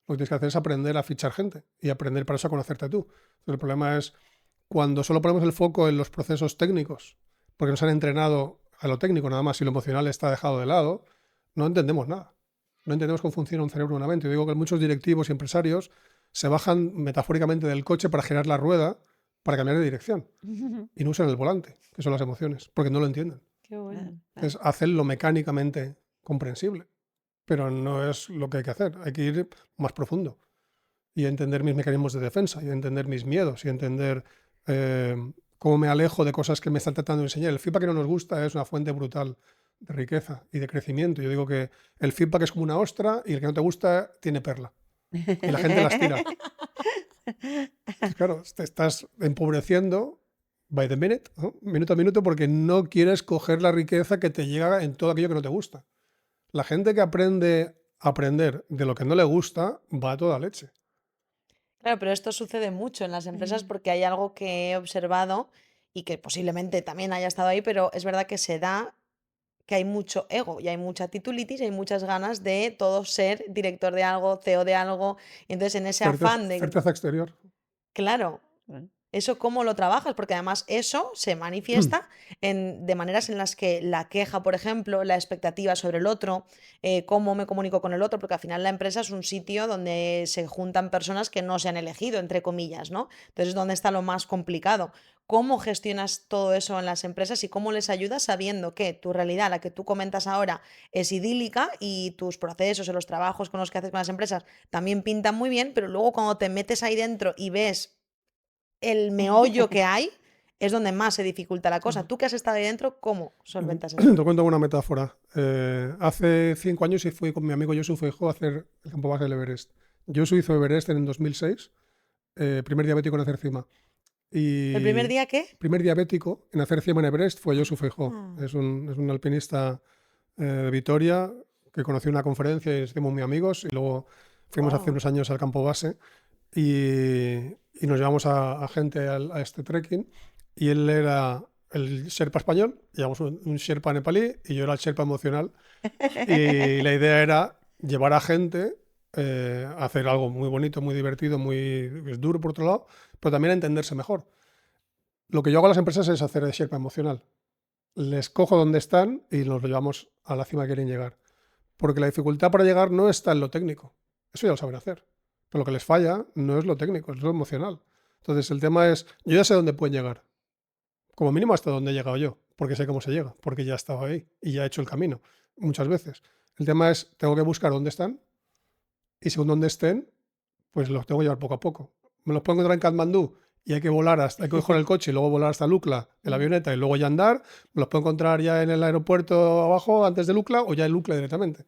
Lo que tienes que hacer es aprender a fichar gente y aprender para eso a conocerte tú. Entonces, el problema es cuando solo ponemos el foco en los procesos técnicos, porque nos han entrenado a lo técnico nada más y lo emocional está dejado de lado, no entendemos nada. No entendemos cómo funciona un cerebro y una mente. Yo digo que muchos directivos y empresarios se bajan metafóricamente del coche para girar la rueda para cambiar de dirección y no usan el volante, que son las emociones, porque no lo entienden. Qué bueno. Es hacerlo mecánicamente comprensible, pero no es lo que hay que hacer. Hay que ir más profundo y entender mis mecanismos de defensa, y entender mis miedos, y entender cómo me alejo de cosas que me están tratando de enseñar. El feedback que no nos gusta es una fuente brutal de riqueza y de crecimiento. Yo digo que el feedback es como una ostra y el que no te gusta tiene perla. Y la gente las tira. Entonces, claro, te estás empobreciendo by the minute, ¿no? Minuto a minuto, porque no quieres coger la riqueza que te llega en todo aquello que no te gusta. La gente que aprende a aprender de lo que no le gusta va a toda leche. Claro, pero esto sucede mucho en las empresas porque hay algo que he observado y que posiblemente también haya estado ahí, pero es verdad que se da que hay mucho ego y hay mucha titulitis y hay muchas ganas de todo ser director de algo, CEO de algo. Y entonces en ese afán de, Certeza exterior. claro, Bueno, ¿eso cómo lo trabajas? Porque además eso se manifiesta de maneras en las que la queja, por ejemplo, la expectativa sobre el otro, cómo me comunico con el otro, porque al final la empresa es un sitio donde se juntan personas que no se han elegido, entre comillas, ¿no? Entonces es donde está lo más complicado. ¿Cómo gestionas todo eso en las empresas y cómo les ayudas sabiendo que tu realidad, la que tú comentas ahora, es idílica y tus procesos o los trabajos con los que haces con las empresas también pintan muy bien, pero luego cuando te metes ahí dentro y ves el meollo que hay, es donde más se dificulta la cosa. Tú que has estado ahí dentro, ¿cómo solventas eso? Te cuento una metáfora. Hace 5 años y fui con mi amigo Josu Feijóo a hacer el campo base del Everest. Josu hizo Everest en 2006, primer diabético en hacer cima. ¿El primer Y día qué? primer diabético en hacer cima en Everest fue Josu Feijóo. Ah. Es un alpinista de Vitoria que conocí en una conferencia y nos hicimos muy amigos, y luego fuimos hace Wow. unos años al campo base y nos llevamos a gente a este trekking, y él era el Sherpa español, llevamos un Sherpa nepalí y yo era el Sherpa emocional, y la idea era llevar a gente a hacer algo muy bonito, muy divertido, es duro por otro lado, pero también a entenderse mejor. Lo que yo hago a las empresas es hacer de Sherpa emocional. Les cojo donde están y nos lo llevamos a la cima que quieren llegar. Porque la dificultad para llegar no está en lo técnico. Eso ya lo saben hacer. Pero lo que les falla no es lo técnico, es lo emocional. Entonces el tema es, yo ya sé dónde pueden llegar. Como mínimo hasta donde he llegado yo. Porque sé cómo se llega. Porque ya he estado ahí y ya he hecho el camino muchas veces. El tema es, tengo que buscar dónde están, y según dónde estén, pues los tengo que llevar poco a poco. Me los puedo encontrar en Katmandú y hay que hay que coger el coche y luego volar hasta Lukla en la avioneta y luego ya andar. Me los puedo encontrar ya en el aeropuerto abajo antes de Lukla o ya en Lukla directamente.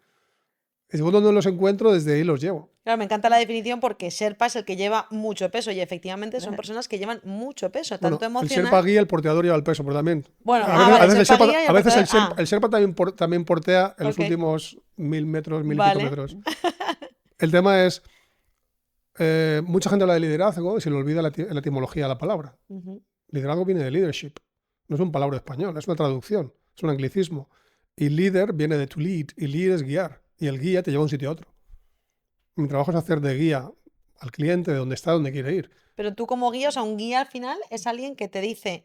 Y según donde los encuentro, desde ahí los llevo. Claro, me encanta la definición porque Sherpa es el que lleva mucho peso y efectivamente son personas que llevan mucho peso, tanto Bueno, el emocional. Sherpa guía, el porteador lleva el peso, pero también. Bueno, A veces, vale, el Sherpa Sherpa, guía y el a veces porteador. el Sherpa también portea en los Ok. últimos 1000 metros, 1000 y pico Vale. metros. El tema es, mucha gente habla de liderazgo y se le olvida la etimología de la palabra. Ujú. Liderazgo viene de leadership. No es un palabra español, es una traducción, es un anglicismo. Y líder viene de to lead, y lead es guiar. Y el guía te lleva de un sitio a otro. Mi trabajo es hacer de guía al cliente de dónde está, dónde quiere ir. Pero tú como guía, o sea, un guía al final es alguien que te dice,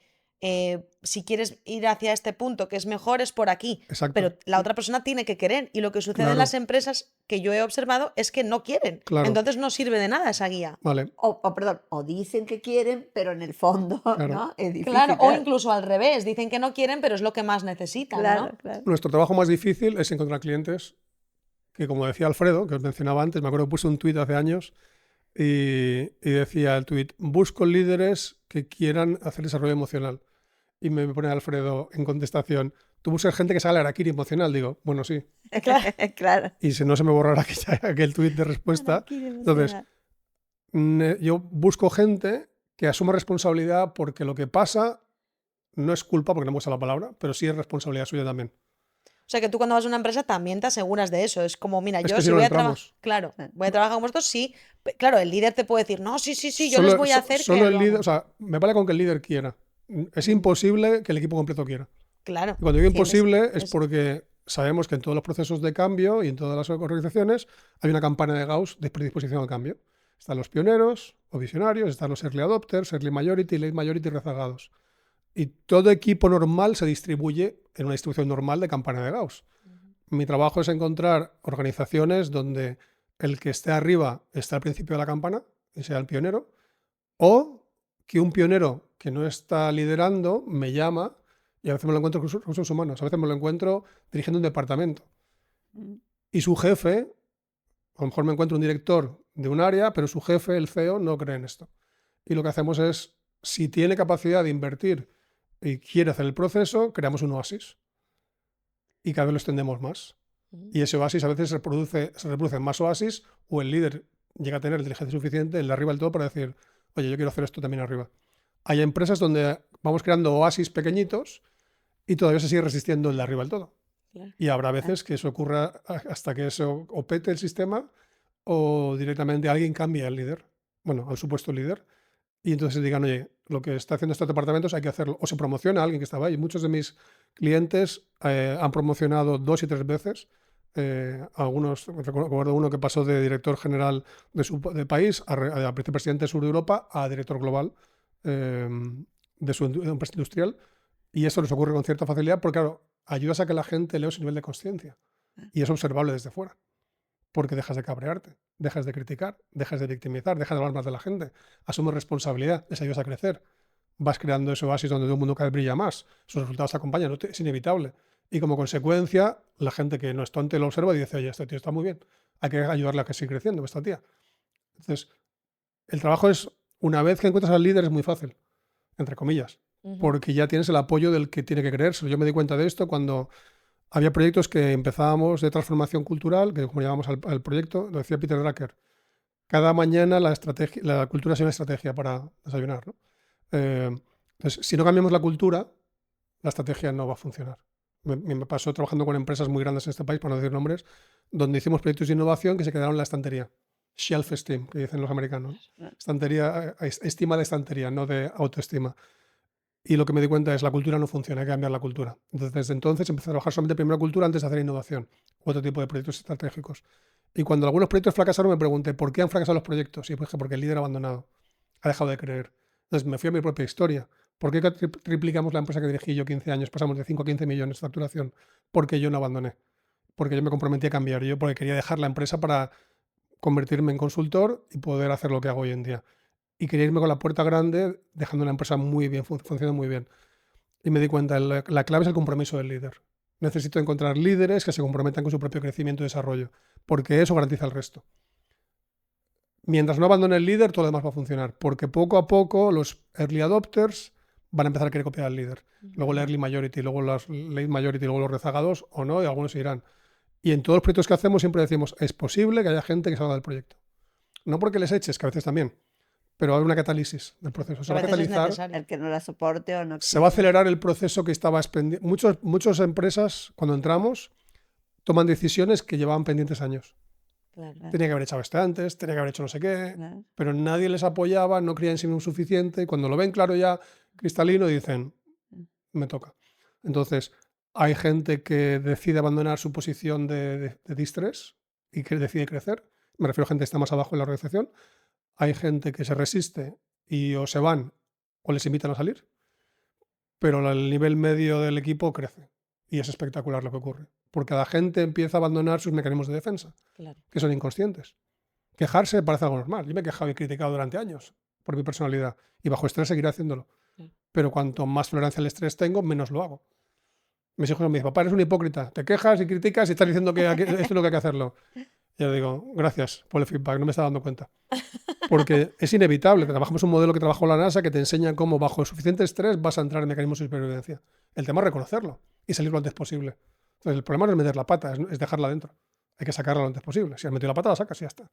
si quieres ir hacia este punto, que es mejor, es por aquí. Exacto. Pero la otra persona tiene que querer. Y lo que sucede en Claro. las empresas que yo he observado es que no quieren. Claro. Entonces no sirve de nada esa guía. Vale, Perdón, o dicen que quieren, pero en el fondo, Claro. ¿no? Es difícil. Claro, o incluso al revés, dicen que no quieren, pero es lo que más necesitan, Claro, ¿no? claro. nuestro trabajo más difícil es encontrar clientes que, como decía Alfredo, que os mencionaba antes, me acuerdo que puse un tuit hace años y decía el tuit, busco líderes que quieran hacer desarrollo emocional. Y me pone Alfredo en contestación, tú buscas gente que se haga el harakiri emocional. Digo, bueno, sí. Claro. Y si no se me borrará aquel tuit de respuesta. Entonces, yo busco gente que asuma responsabilidad, porque lo que pasa no es culpa, porque no me gusta la palabra, pero sí es responsabilidad suya también. O sea que tú cuando vas a una empresa también te aseguras de eso. Es como, mira, Es yo que si si no voy a entramos. trabajar, claro, voy a trabajar con vosotros, sí. Claro, el líder te puede decir, no, sí, yo les voy a hacer solo que el lo líder, hagan". o sea, me vale con que el líder quiera. Es imposible que el equipo completo quiera. Claro. Y cuando digo Sí, imposible es es- porque sabemos que en todos los procesos de cambio y en todas las organizaciones hay una campana de Gauss de predisposición al cambio. Están los pioneros o visionarios, están los early adopters, early majority, late majority rezagados. Y todo equipo normal se distribuye en una distribución normal de campana de Gauss. Mi trabajo es encontrar organizaciones donde el que esté arriba está al principio de la campana y sea el pionero, o que un pionero que no está liderando me llama Y a veces me lo encuentro con recursos humanos, a veces me lo encuentro dirigiendo un departamento. Mm. Y su jefe, a lo mejor me encuentro un director de un área, pero su jefe, el CEO, no cree en esto. Y lo que hacemos es, si tiene capacidad de invertir y quiere hacer el proceso, creamos un oasis. Y cada vez lo extendemos más. Y ese oasis a veces se reproduce en más oasis, o el líder llega a tener inteligencia suficiente, el de arriba del todo, para decir, oye, yo quiero hacer esto también arriba. Hay empresas donde vamos creando oasis pequeñitos y todavía se sigue resistiendo el de arriba del todo. Claro. Y habrá veces que eso ocurra hasta que eso o pete el sistema o directamente alguien cambie al líder, bueno, al supuesto líder, y entonces digan, oye, lo que está haciendo estos departamentos hay que hacerlo. O se promociona a alguien que estaba ahí. Muchos de mis clientes han promocionado 2 y 3 veces. Algunos, recuerdo uno que pasó de director general de país a vicepresidente sur de Europa a director global de su empresa industrial. Y eso les ocurre con cierta facilidad porque, claro, ayudas a que la gente eleve su nivel de consciencia. Y es observable desde fuera. Porque dejas de cabrearte, dejas de criticar, dejas de victimizar, dejas de hablar más de la gente, asumes responsabilidad, les ayudas a crecer, vas creando ese oasis donde todo el mundo cada vez brilla más, sus resultados te acompañan, es inevitable. Y como consecuencia, la gente que no es tonta lo observa y dice, oye, este tío está muy bien, hay que ayudarle a que siga creciendo, esta tía. Entonces, el trabajo es, una vez que encuentras al líder, es muy fácil, entre comillas, porque ya tienes el apoyo del que tiene que creerse. Yo me di cuenta de esto cuando había proyectos que empezábamos de transformación cultural, que como llamamos al proyecto, lo decía Peter Drucker, cada mañana la cultura es una estrategia para desayunar, ¿no? Entonces, si no cambiamos la cultura, la estrategia no va a funcionar. Me pasó trabajando con empresas muy grandes en este país, para no decir nombres, donde hicimos proyectos de innovación que se quedaron en la estantería. Shelf esteem, que dicen los americanos. Estantería, estima de estantería, no de autoestima. Y lo que me di cuenta es la cultura no funciona, hay que cambiar la cultura. Entonces, desde entonces empecé a trabajar solamente primero cultura antes de hacer innovación u otro tipo de proyectos estratégicos. Y cuando algunos proyectos fracasaron me pregunté, ¿por qué han fracasado los proyectos? Y dije, porque el líder ha abandonado, ha dejado de creer. Entonces me fui a mi propia historia. ¿Por qué triplicamos la empresa que dirigí yo 15 años? Pasamos de 5 a 15 millones de facturación. Porque yo no abandoné. Porque yo me comprometí a cambiar. Yo porque quería dejar la empresa para convertirme en consultor y poder hacer lo que hago hoy en día. Y quería irme con la puerta grande, dejando una empresa muy bien, funcionando muy bien. Y me di cuenta, la clave es el compromiso del líder. Necesito encontrar líderes que se comprometan con su propio crecimiento y desarrollo, porque eso garantiza el resto. Mientras no abandone el líder, todo lo demás va a funcionar, porque poco a poco los early adopters van a empezar a querer copiar al líder. Luego el early majority, luego los late majority, luego los rezagados o no, y algunos se irán. Y en todos los proyectos que hacemos siempre decimos, es posible que haya gente que salga del proyecto. No porque les eches, que a veces también, pero va a haber una catálisis del proceso. Se va a catalizar. El que no la soporte o no. Se va a acelerar el proceso que estaba pendiente. Muchas empresas, cuando entramos, toman decisiones que llevaban pendientes años. Claro. Tenía que haber echado este antes, tenía que haber hecho no sé qué, pero nadie les apoyaba, no creían en sí mismos suficiente. Y cuando lo ven claro ya, cristalino, dicen, me toca. Entonces, hay gente que decide abandonar su posición de distrés y que decide crecer. Me refiero a gente que está más abajo en la organización. Hay gente que se resiste y o se van o les invitan a salir, pero el nivel medio del equipo crece y es espectacular lo que ocurre, porque la gente empieza a abandonar sus mecanismos de defensa, que son inconscientes. Quejarse parece algo normal. Yo me he quejado y criticado durante años por mi personalidad y bajo estrés seguiré haciéndolo, pero cuanto más tolerancia al estrés tengo, menos lo hago. Mis hijos me dicen, papá, eres un hipócrita, te quejas y criticas y estás diciendo que esto es lo que hay que hacerlo. Y yo digo, gracias por el feedback, no me estaba dando cuenta. Porque es inevitable. Trabajamos un modelo que trabajó la NASA que te enseña cómo bajo suficiente estrés vas a entrar en mecanismos de supervivencia. El tema es reconocerlo y salir lo antes posible. Entonces, el problema no es meter la pata, es dejarla dentro. Hay que sacarla lo antes posible. Si has metido la pata, la sacas y ya está.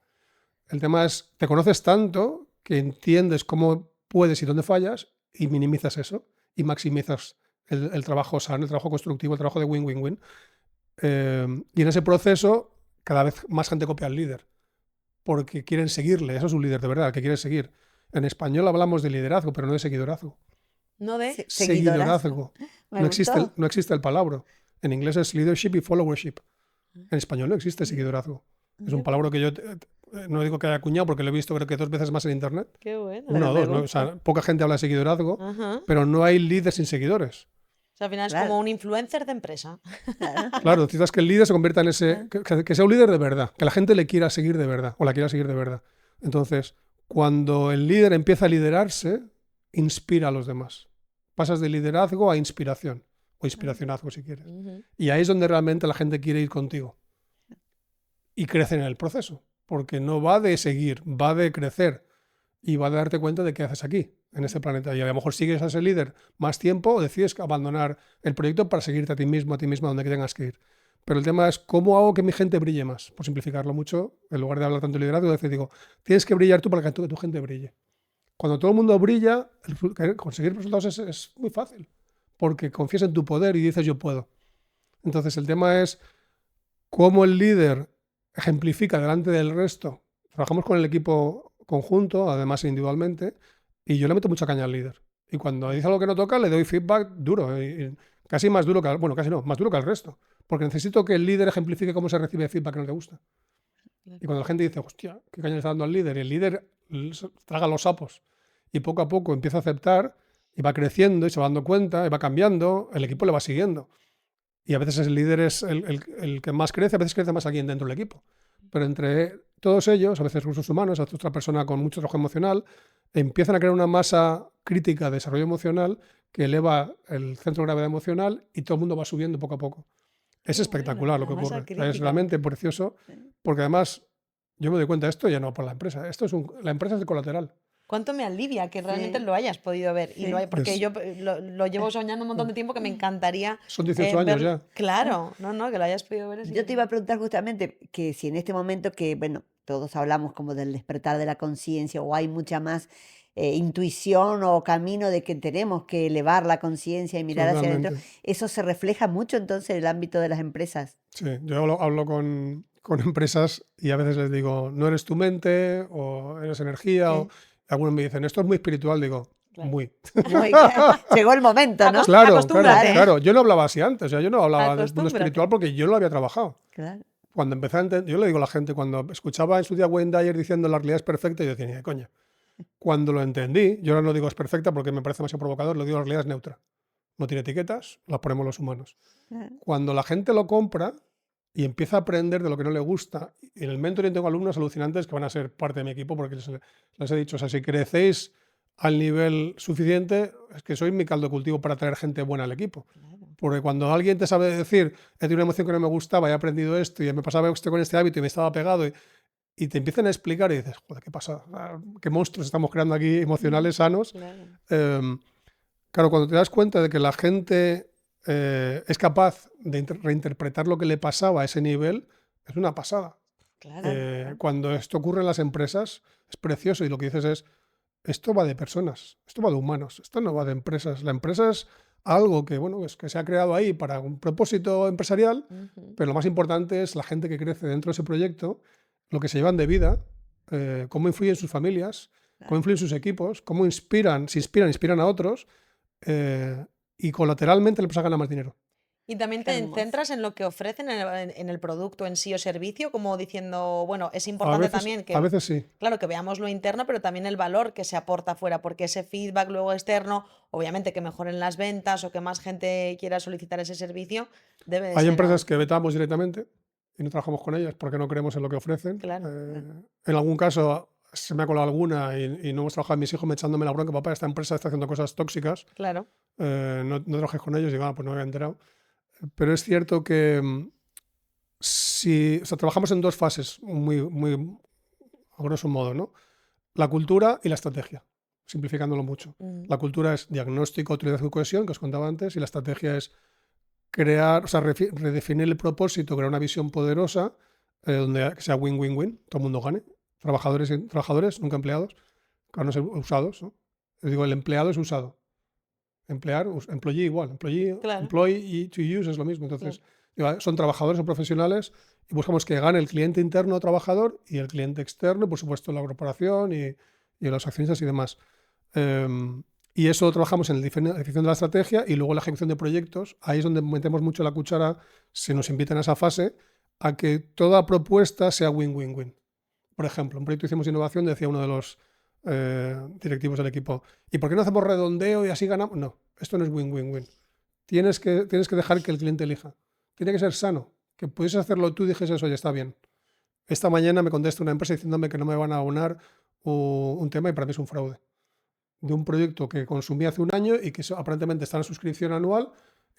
El tema es, te conoces tanto que entiendes cómo puedes y dónde fallas y minimizas eso y maximizas el trabajo sano, el trabajo constructivo, el trabajo de win-win-win. Y en ese proceso cada vez más gente copia al líder porque quieren seguirle. Eso es un líder de verdad, el que quiere seguir. En español hablamos de liderazgo, pero no de seguidorazgo. No de seguidorazgo. No existe el palabra. En inglés es leadership y followership. En español no existe seguidorazgo. Es un palabra que yo no digo que haya acuñado porque lo he visto creo que 2 veces más en internet. Qué bueno. Una o dos, ¿no? O sea, poca gente habla de seguidorazgo, pero no hay líder sin seguidores. O sea, al final es como un influencer de empresa. Claro, necesitas que el líder se convierta en ese... Que sea un líder de verdad, que la gente le quiera seguir de verdad, o la quiera seguir de verdad. Entonces, cuando el líder empieza a liderarse, inspira a los demás. Pasas de liderazgo a inspiración. o inspiracionazgo si quieres. Ujú. Y ahí es donde realmente la gente quiere ir contigo. Y crece en el proceso, porque no va de seguir, va de crecer y va de darte cuenta de qué haces aquí, en este planeta. Y a lo mejor sigues a ese líder más tiempo o decides abandonar el proyecto para seguirte a ti misma donde tengas que ir. Pero el tema es cómo hago que mi gente brille más. Por simplificarlo mucho, en lugar de hablar tanto de liderazgo, digo, tienes que brillar tú para que tu gente brille. Cuando todo el mundo brilla, conseguir resultados es muy fácil, porque confías en tu poder y dices yo puedo. Entonces el tema es cómo el líder ejemplifica delante del resto. Trabajamos con el equipo conjunto, además individualmente, y yo le meto mucha caña al líder. Y cuando dice algo que no toca, le doy feedback duro, y casi más duro que bueno, casi no, más duro que al resto. Porque necesito que el líder ejemplifique cómo se recibe feedback que no te gusta. Y cuando la gente dice, hostia, ¿qué caña le está dando al líder? Y el líder traga los sapos y poco a poco empieza a aceptar y va creciendo y se va dando cuenta y va cambiando, el equipo le va siguiendo. Y a veces el líder es el que más crece, a veces crece más alguien dentro del equipo. Pero entre todos ellos, a veces recursos humanos, a veces otra persona con mucho trabajo emocional, empiezan a crear una masa crítica de desarrollo emocional que eleva el centro de gravedad emocional y todo el mundo va subiendo poco a poco. Es Qué espectacular bueno, lo que la masa ocurre. O sea, es crítica. realmente precioso, porque además yo me doy cuenta de esto ya no por la empresa. La empresa es el colateral. Cuánto me alivia que realmente Sí, lo hayas podido ver. Y sí. porque Es- yo lo llevo soñando un montón de tiempo que me encantaría Son 18 años ver. ya. Claro, no, que lo hayas podido ver. Yo te iba a preguntar justamente que si en este momento que, bueno, todos hablamos como del despertar de la conciencia o hay mucha más intuición o camino de que tenemos que elevar la conciencia y mirar hacia adentro, Totalmente. ¿eso se refleja mucho entonces en el ámbito de las empresas? Sí, yo hablo con empresas y a veces les digo, no eres tu mente o eres energía. O Sí, algunos me dicen, esto es muy espiritual. Digo, Claro. muy. muy, llegó el momento, ¿no? Claro, Acostúmbrate. claro. Yo no hablaba así antes. O sea, yo no hablaba del mundo Acostúmbrate. espiritual porque yo no lo había trabajado. Claro. Cuando empecé a entender, yo le digo a la gente, cuando escuchaba en su día Wayne Dyer diciendo la realidad es perfecta, yo decía, ni de coña. Cuando lo entendí, yo ahora no digo es perfecta porque me parece demasiado provocador, lo digo la realidad es neutra. No tiene etiquetas, las ponemos los humanos. Cuando la gente lo compra y empieza a aprender de lo que no le gusta, y en el mentoring tengo alumnos alucinantes que van a ser parte de mi equipo porque les he dicho, o sea, si crecéis al nivel suficiente, es que sois mi caldo de cultivo para traer gente buena al equipo. Porque cuando alguien te sabe decir, he tenido una emoción que no me gustaba, he aprendido esto y me pasaba esto con este hábito y me estaba pegado y te empiezan a explicar y dices, joder, ¿qué pasa? ¿Qué monstruos estamos creando aquí emocionales sanos? Claro. Claro, cuando te das cuenta de que la gente es capaz de reinterpretar lo que le pasaba a ese nivel, es una pasada. Claro. Cuando esto ocurre en las empresas, es precioso y lo que dices es, esto va de personas, esto va de humanos, esto no va de empresas. La empresa es algo que, bueno, es que se ha creado ahí para un propósito empresarial, Ujú. pero lo más importante es la gente que crece dentro de ese proyecto, lo que se llevan de vida, cómo influyen sus familias, cómo influyen sus equipos, cómo inspiran a otros y colateralmente les ganan más dinero. Y también Qué te hermoso. centras en lo que ofrecen en el producto en sí o servicio, como diciendo, bueno, es A importante veces, también a que, veces sí. claro, que veamos lo interno, pero también el valor que se aporta afuera, porque ese feedback luego externo, obviamente que mejoren las ventas o que más gente quiera solicitar ese servicio, debe de Hay ser empresas que vetamos directamente y no trabajamos con ellas porque no creemos en lo que ofrecen. claro. En algún caso se me ha colado alguna y no hemos trabajado mis hijos echándome la bronca, papá, esta empresa está haciendo cosas tóxicas, Claro. no trabajes con ellos, y digo, pues no me había enterado. Pero es cierto que o sea, trabajamos en dos fases, muy a grosso modo, ¿no? La cultura y la estrategia, simplificándolo mucho. Ujú. La cultura es diagnóstico, utilización y cohesión, que os contaba antes, y la estrategia es crear, o sea, redefinir el propósito, crear una visión poderosa donde que sea win-win-win, todo el mundo gane, trabajadores, nunca empleados, claro, no ser usados, ¿no? Yo digo, el empleado es usado. Employee igual, Claro. employee y to use es lo mismo. Entonces, son trabajadores o profesionales y buscamos que gane el cliente interno o trabajador y el cliente externo, y por supuesto la corporación y los accionistas y demás. Y eso lo trabajamos en la definición de la estrategia y luego la ejecución de proyectos. Ahí es donde metemos mucho la cuchara, se nos invita en esa fase, a que toda propuesta sea win-win-win. Por ejemplo, un proyecto hicimos innovación, decía uno de los directivos del equipo, ¿y por qué no hacemos redondeo y así ganamos? No, esto no es win-win-win. Tienes que dejar que el cliente elija. Tiene que ser sano. Que pudieses hacerlo tú y dijes, oye, está bien. Esta mañana me contesta una empresa diciéndome que no me van a abonar un tema y para mí es un fraude. De un proyecto que consumí hace un año y que aparentemente está en suscripción anual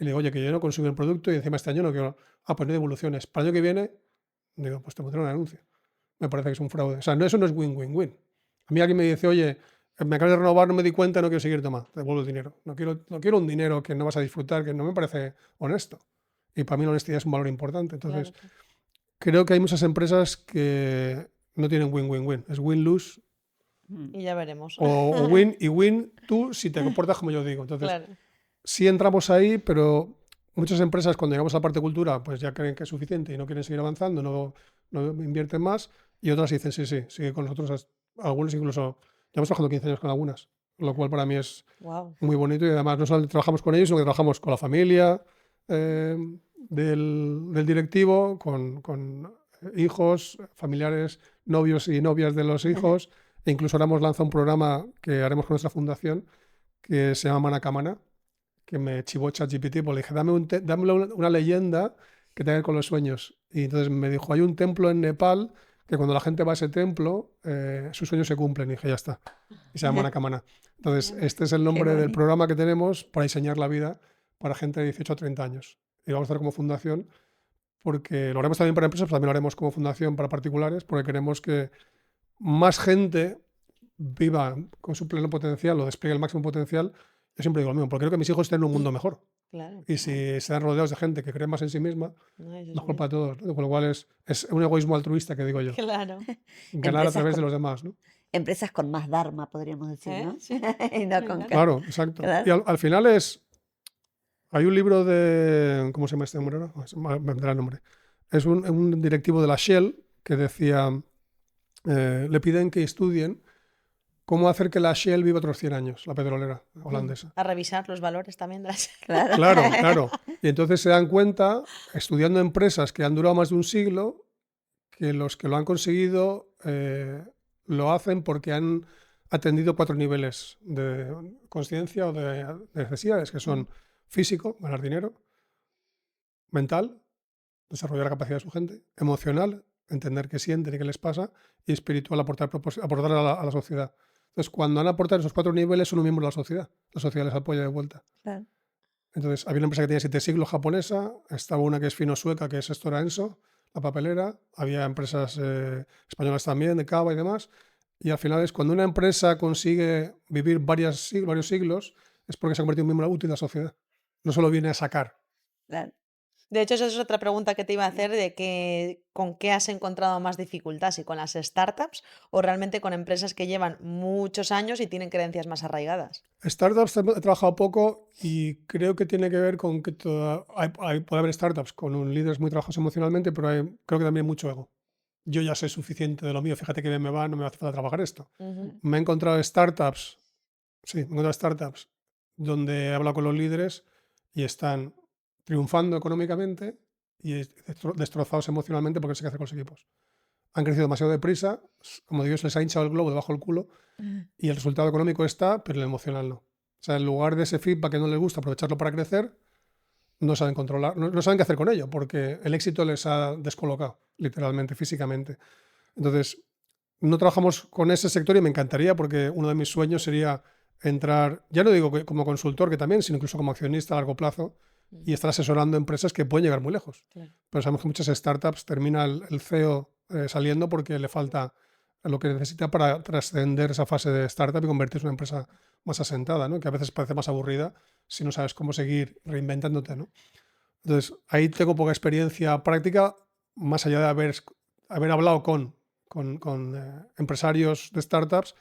y le digo, oye, que yo no consumo el producto y encima este año no quiero, pues no hay devoluciones. Para el año que viene, digo, pues te pondré un anuncio. Me parece que es un fraude. O sea, eso no es win-win-win. A mí alguien me dice, oye, me acabas de renovar, no me di cuenta, no quiero seguir, toma, te devuelvo el dinero. No quiero un dinero que no vas a disfrutar, que no me parece honesto. Y para mí la honestidad es un valor importante. Entonces, Claro. creo que hay muchas empresas que no tienen win-win-win. Es win-lose Y ya veremos. o win y win tú si te comportas como yo digo. Entonces, Claro. sí entramos ahí, pero muchas empresas cuando llegamos a la parte de cultura, pues ya creen que es suficiente y no quieren seguir avanzando, no invierten más. Y otras dicen, sí, sigue con nosotros. Algunos incluso, llevamos trabajando 15 años con algunas, lo cual para mí es Wow. muy bonito y además no solo trabajamos con ellos, sino que trabajamos con la familia del directivo, con hijos, familiares, novios y novias de los hijos, e incluso ahora hemos lanzado un programa que haremos con nuestra fundación que se llama Manakamana, que me chivó ChatGPT, porque le dije, dame una leyenda que tenga que ver con los sueños. Y entonces me dijo, hay un templo en Nepal que cuando la gente va a ese templo, sus sueños se cumplen. Y dije, ya está. Y se llama Manakamana. Entonces, este es el nombre del bonito. programa que tenemos para diseñar la vida para gente de 18 a 30 años. Y vamos a hacer como fundación, porque lo haremos también para empresas, pero también lo haremos como fundación para particulares, porque queremos que más gente viva con su pleno potencial o despliegue el máximo potencial. Yo siempre digo lo mismo, porque creo que mis hijos estén en un mundo mejor. Claro. Y si se están rodeados de gente que cree más en sí misma, No, eso es mejor muy- para todos, ¿no? Con lo cual es un egoísmo altruista que digo yo. Claro. Ganar a Empresas través de con- los demás, ¿no? Empresas con más dharma, podríamos decir, ¿Eh? ¿no? Sí. Y no Me con encanta. Claro, exacto. Claro. Y al final hay un libro de, ¿cómo se llama este hombre ahora? Me vendrá el nombre. Es un directivo de la Shell que decía, le piden que estudien cómo hacer que la Shell viva otros 100 años, la petrolera holandesa. A revisar los valores también de las... Claro. Claro. Y entonces se dan cuenta, estudiando empresas que han durado más de un siglo, que los que lo han conseguido lo hacen porque han atendido 4 niveles de conciencia o de necesidades, que son físico, ganar dinero, mental, desarrollar la capacidad de su gente, emocional, entender qué sienten y qué les pasa, y espiritual, aportar a la sociedad. Entonces, cuando han aportado esos 4 niveles, son un miembro de la sociedad les apoya de vuelta. Claro. Entonces, había una empresa que tenía 7 siglos japonesa, estaba una que es fino-sueca, que es Stora Enso, la papelera, había empresas españolas también, de cava y demás, y al final es cuando una empresa consigue vivir varios siglos, es porque se ha convertido en un miembro útil de la sociedad. No solo viene a sacar. Claro. De hecho, esa es otra pregunta que te iba a hacer de que con qué has encontrado más dificultad, si con las startups o realmente con empresas que llevan muchos años y tienen creencias más arraigadas. Startups he trabajado poco y creo que tiene que ver con que puede haber startups con líderes muy trabajados emocionalmente, pero creo que también hay mucho ego. Yo ya sé suficiente de lo mío, fíjate que bien me va, no me hace falta trabajar esto. Ujú. Me he encontrado startups donde he hablado con los líderes y están triunfando económicamente y destrozados emocionalmente porque no sé qué hacer con los equipos. Han crecido demasiado deprisa, como Dios les ha hinchado el globo debajo del culo y el resultado económico está, pero el emocional no. O sea, en lugar de ese feedback que no les gusta, aprovecharlo para crecer, no saben controlar, no saben qué hacer con ello, porque el éxito les ha descolocado, literalmente, físicamente. Entonces, no trabajamos con ese sector y me encantaría porque uno de mis sueños sería entrar, ya no digo como consultor, que también, sino incluso como accionista a largo plazo y estar asesorando empresas que pueden llegar muy lejos. Claro. Pero sabemos que muchas startups termina el CEO saliendo porque le falta lo que necesita para trascender esa fase de startup y convertirse en una empresa más asentada, ¿no? Que a veces parece más aburrida si no sabes cómo seguir reinventándote, ¿no? Entonces, ahí tengo poca experiencia práctica, más allá de haber hablado con empresarios de startups,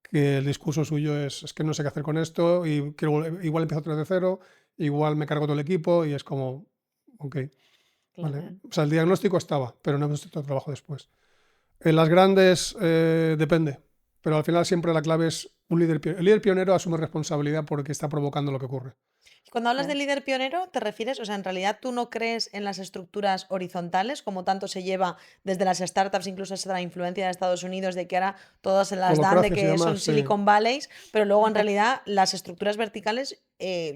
que el discurso suyo es que no sé qué hacer con esto y igual empiezo otra vez de cero, igual me cargo todo el equipo y es como, ok, Claro. vale. O sea, el diagnóstico estaba, pero no hemos hecho el trabajo después. En las grandes depende, pero al final siempre la clave es un líder pionero. El líder pionero asume responsabilidad porque está provocando lo que ocurre. Y cuando hablas de Claro. líder pionero, ¿te refieres, o sea, en realidad tú no crees en las estructuras horizontales, como tanto se lleva desde las startups, incluso hasta la influencia de Estados Unidos, de que ahora todas se las dan de Holocracias y que demás, son sí. Silicon Valleys, pero luego en realidad las estructuras verticales,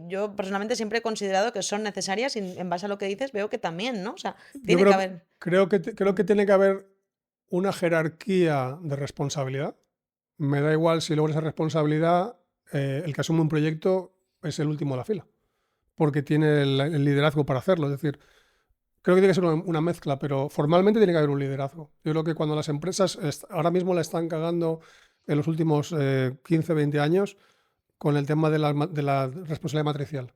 yo personalmente siempre he considerado que son necesarias y en base a lo que dices veo que también, ¿no? O sea, Yo tiene que haber... creo que tiene que haber una jerarquía de responsabilidad. Me da igual si logro esa responsabilidad, el que asume un proyecto es el último de la fila. porque tiene el liderazgo para hacerlo. Es decir, creo que tiene que ser una mezcla, pero formalmente tiene que haber un liderazgo. Yo creo que cuando las empresas ahora mismo la están cagando en los últimos 15, 20 años con el tema de la responsabilidad matricial.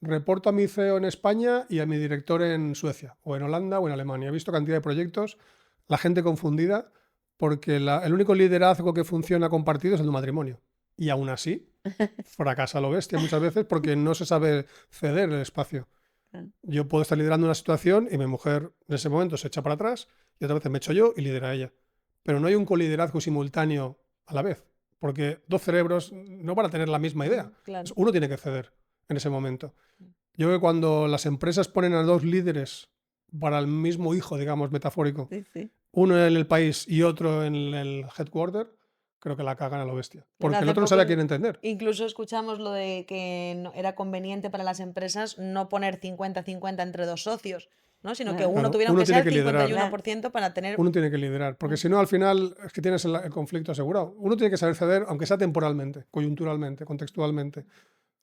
Reporto a mi CEO en España y a mi director en Suecia, o en Holanda, o en Alemania. He visto cantidad de proyectos, la gente confundida, porque el único liderazgo que funciona compartido es el de un matrimonio. Y aún así, fracasa lo bestia muchas veces porque no se sabe ceder el espacio. Yo puedo estar liderando una situación y mi mujer en ese momento se echa para atrás y otras veces me echo yo y lidera ella. Pero no hay un coliderazgo simultáneo a la vez, porque dos cerebros no van a tener la misma idea. Claro. Uno tiene que ceder en ese momento. Yo creo que cuando las empresas ponen a dos líderes para el mismo hijo, digamos, metafórico, Sí, sí. uno en el país y otro en el headquarter, creo que la cagan a lo bestia. Porque Hace el otro no poco sabe a quién entender. Incluso escuchamos lo de que era conveniente para las empresas no poner 50-50 entre dos socios, ¿no? Sino que Claro. uno Claro, tuviera uno que tiene ser que liderar. 51% para tener... Uno tiene que liderar, porque si no, al final es que tienes el conflicto asegurado. Uno tiene que saber ceder, aunque sea temporalmente, coyunturalmente, contextualmente.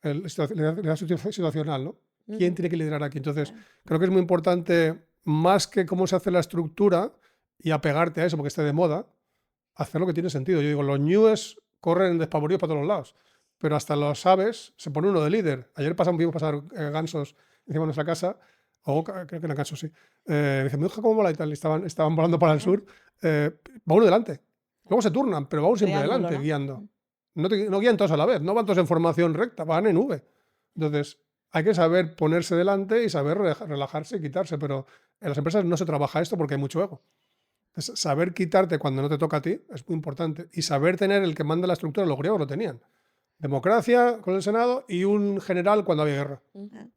El liderazgo situacional, ¿no? ¿Quién tiene que liderar aquí? Entonces, creo que es muy importante, más que cómo se hace la estructura y apegarte a eso porque esté de moda, hacer lo que tiene sentido. Yo digo, los ñues corren despavoridos para todos los lados, pero hasta los aves se pone uno de líder. Ayer vimos pasar gansos encima de nuestra casa, o creo que eran gansos, sí. Dice, mi hija, ¿cómo mola? Y tal, y estaban volando para el sur. Va uno delante. Luego se turnan, pero va uno siempre Triángulo, delante, ¿no? guiando. No guían todos a la vez, no van todos en formación recta, van en V. Entonces, hay que saber ponerse delante y saber relajarse y quitarse, pero en las empresas no se trabaja esto porque hay mucho ego. Entonces, saber quitarte cuando no te toca a ti es muy importante. Y saber tener el que manda la estructura, los griegos lo tenían. Democracia con el Senado y un general cuando había guerra.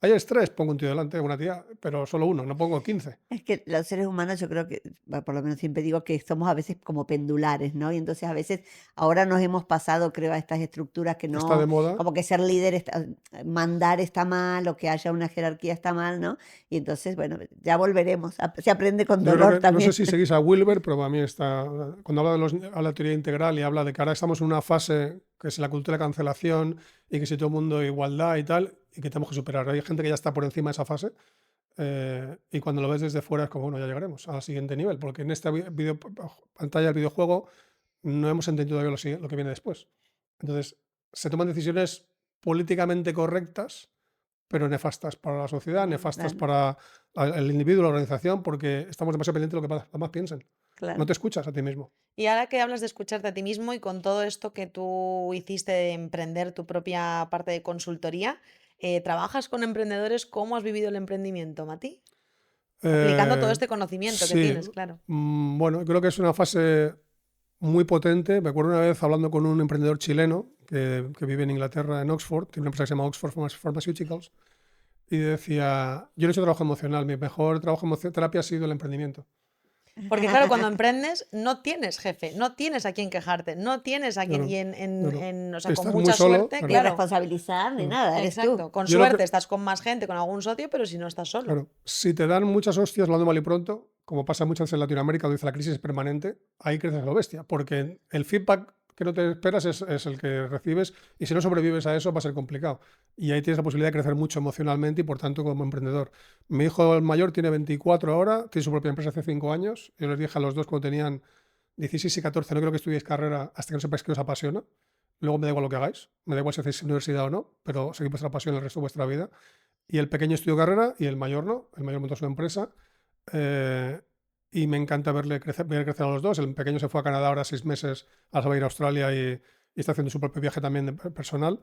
Hay estrés, pongo un tío delante, una tía, pero solo uno, no pongo 15. Es que los seres humanos, yo creo que, por lo menos siempre digo que somos a veces como pendulares, ¿no? Y entonces a veces ahora nos hemos pasado, creo, a estas estructuras que Está de no, moda. como que ser líder, mandar está mal, o que haya una jerarquía está mal, ¿no? Y entonces, bueno, ya volveremos. Se aprende con Yo creo dolor que, no también. sé si seguís a Wilber, pero para mí está, cuando habla de la teoría integral y habla de que ahora estamos en una fase que es la cultura de cancelación y que si todo el mundo igualdad y tal, y que tenemos que superar. Hay gente que ya está por encima de esa fase y cuando lo ves desde fuera es como, bueno, ya llegaremos al siguiente nivel, porque en esta pantalla del videojuego no hemos entendido todavía lo que viene después. Entonces, se toman decisiones políticamente correctas, pero nefastas para la sociedad, nefastas Claro, para el individuo, la organización, porque estamos demasiado pendientes de lo que los demás piensen. No claro. te escuchas a ti mismo. Y ahora que hablas de escucharte a ti mismo y con todo esto que tú hiciste de emprender tu propia parte de consultoría, ¿trabajas con emprendedores? ¿Cómo has vivido el emprendimiento, Mati? Aplicando todo este conocimiento que Sí, tienes, claro. bueno, creo que es una fase muy potente. Me acuerdo una vez hablando con un emprendedor chileno que vive en Inglaterra, en Oxford, tiene una empresa que se llama Oxford Pharmaceuticals, y decía, yo no he hecho trabajo emocional, mi mejor trabajo terapia ha sido el emprendimiento. Porque claro, cuando emprendes no tienes jefe, no tienes a quien quejarte, no tienes a quien... Claro, Y claro. o sea, con Estás muy mucha solo, suerte, claro. Ni claro. responsabilizar ni nada, eres Exacto. tú. Con Yo lo suerte que- estás con más gente, con algún socio, pero si no estás solo. Claro, si te dan muchas hostias, hablando mal y pronto, como pasa muchas veces en Latinoamérica, donde dice la crisis es permanente, ahí creces a lo bestia, porque el feedback que no te esperas es el que recibes y si no sobrevives a eso va a ser complicado. Y ahí tienes la posibilidad de crecer mucho emocionalmente y por tanto como emprendedor. Mi hijo el mayor tiene 24 ahora, tiene su propia empresa hace 5 años. Yo les dije a los dos cuando tenían 16 y 14, no creo que estudiéis carrera hasta que no sepáis que os apasiona. Luego me da igual lo que hagáis, me da igual si hacéis universidad o no, pero seguid vuestra pasión el resto de vuestra vida. Y el pequeño estudió carrera y el mayor no. El mayor montó su empresa. Y me encanta ver crecer a los dos. El pequeño se fue a Canadá ahora 6 meses, ahora se va a ir a Australia y está haciendo su propio viaje también personal.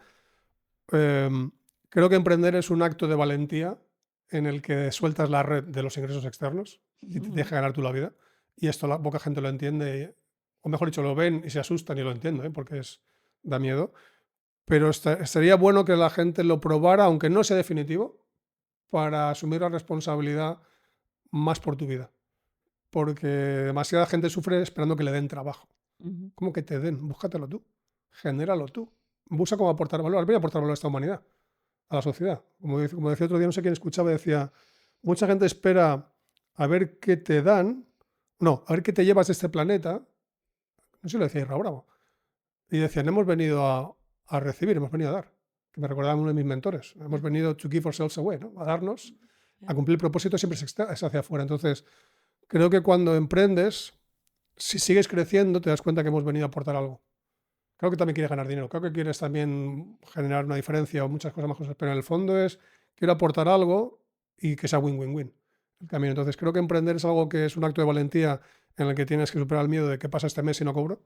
Creo que emprender es un acto de valentía en el que sueltas la red de los ingresos externos y te deja ganar tú la vida. Y esto la poca gente lo entiende, o mejor dicho, lo ven y se asustan y lo entiendo, porque da miedo. Pero sería bueno que la gente lo probara, aunque no sea definitivo, para asumir la responsabilidad más por tu vida. Porque demasiada gente sufre esperando que le den trabajo. Ujú. ¿Cómo que te den? Búscatelo tú. Genéralo tú. Busca cómo aportar valor. Voy a aportar valor a esta humanidad, a la sociedad. Como decía otro día, no sé quién escuchaba, decía, mucha gente espera a ver qué te dan, no, a ver qué te llevas de este planeta. No sé si lo decía Irra Bravo. Y decían, hemos venido a recibir, hemos venido a dar. que me recordaba uno de mis mentores. Hemos venido to give ourselves away, ¿no? A darnos, a cumplir el propósito siempre es hacia afuera. Entonces, creo que cuando emprendes, si sigues creciendo, te das cuenta que hemos venido a aportar algo. Creo que también quieres ganar dinero, creo que quieres también generar una diferencia o muchas cosas más cosas, pero en el fondo quiero aportar algo y que sea win-win-win el camino. Entonces creo que emprender es algo que es un acto de valentía en el que tienes que superar el miedo de qué pasa este mes si no cobro.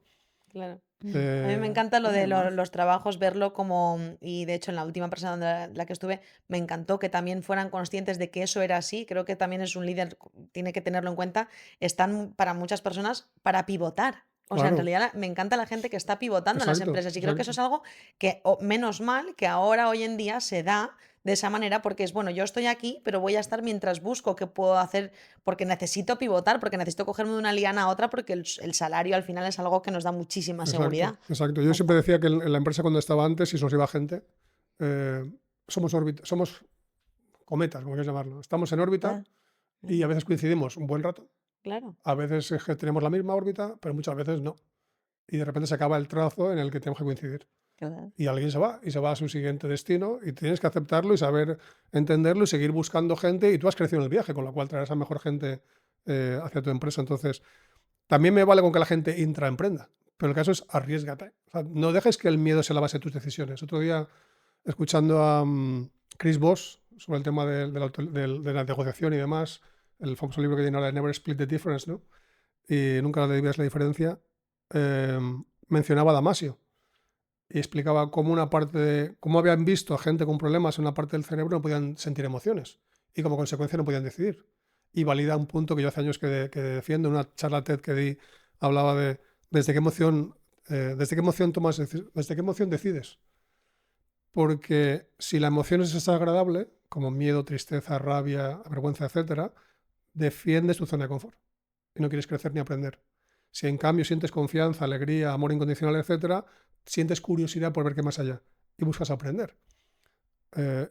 Claro. A mí me encanta lo de los trabajos, verlo como, y de hecho en la última empresa donde la que estuve, me encantó que también fueran conscientes de que eso era así. Creo que también es un líder, tiene que tenerlo en cuenta. Están para muchas personas para pivotar. O sea, en Claro, realidad me encanta la gente que está pivotando en las exacto, empresas y creo que eso es exacto. algo que, menos mal, que ahora, hoy en día, se da de esa manera porque es, bueno, yo estoy aquí, pero voy a estar mientras busco qué puedo hacer porque necesito pivotar, porque necesito cogerme de una liana a otra porque el salario al final es algo que nos da muchísima Exacto, seguridad. exacto. Yo siempre decía que en la empresa cuando estaba antes, si se nos iba gente, eh, somos cometas, como quieras llamarlo. Estamos en órbita Claro, y a veces coincidimos un buen rato. Claro. A veces es que tenemos la misma órbita, pero muchas veces no. Y de repente se acaba el trazo en el que tenemos que coincidir. claro. Y alguien se va y se va a su siguiente destino y tienes que aceptarlo y saber entenderlo y seguir buscando gente y tú has crecido en el viaje, con lo cual traerás a mejor gente hacia tu empresa. Entonces, también me vale con que la gente intraemprenda, pero el caso es arriesgate. O sea, no dejes que el miedo sea la base de tus decisiones. Otro día, escuchando a Chris Voss sobre el tema de la negociación y demás, el famoso libro que tiene ahora, Never Split the Difference, ¿no? Y nunca le dividas la diferencia, eh, mencionaba a Damasio y explicaba cómo una parte cómo habían visto a gente con problemas en una parte del cerebro no podían sentir emociones y como consecuencia no podían decidir. Y valida un punto que yo hace años que defiendo, en una charla TED que di, hablaba de desde qué emoción, desde qué emoción decides. Porque si la emoción es desagradable, como miedo, tristeza, rabia, vergüenza, etcétera, defiendes tu zona de confort y no quieres crecer ni aprender. Si en cambio sientes confianza, alegría, amor incondicional, etcétera, sientes curiosidad por ver qué más allá y buscas aprender.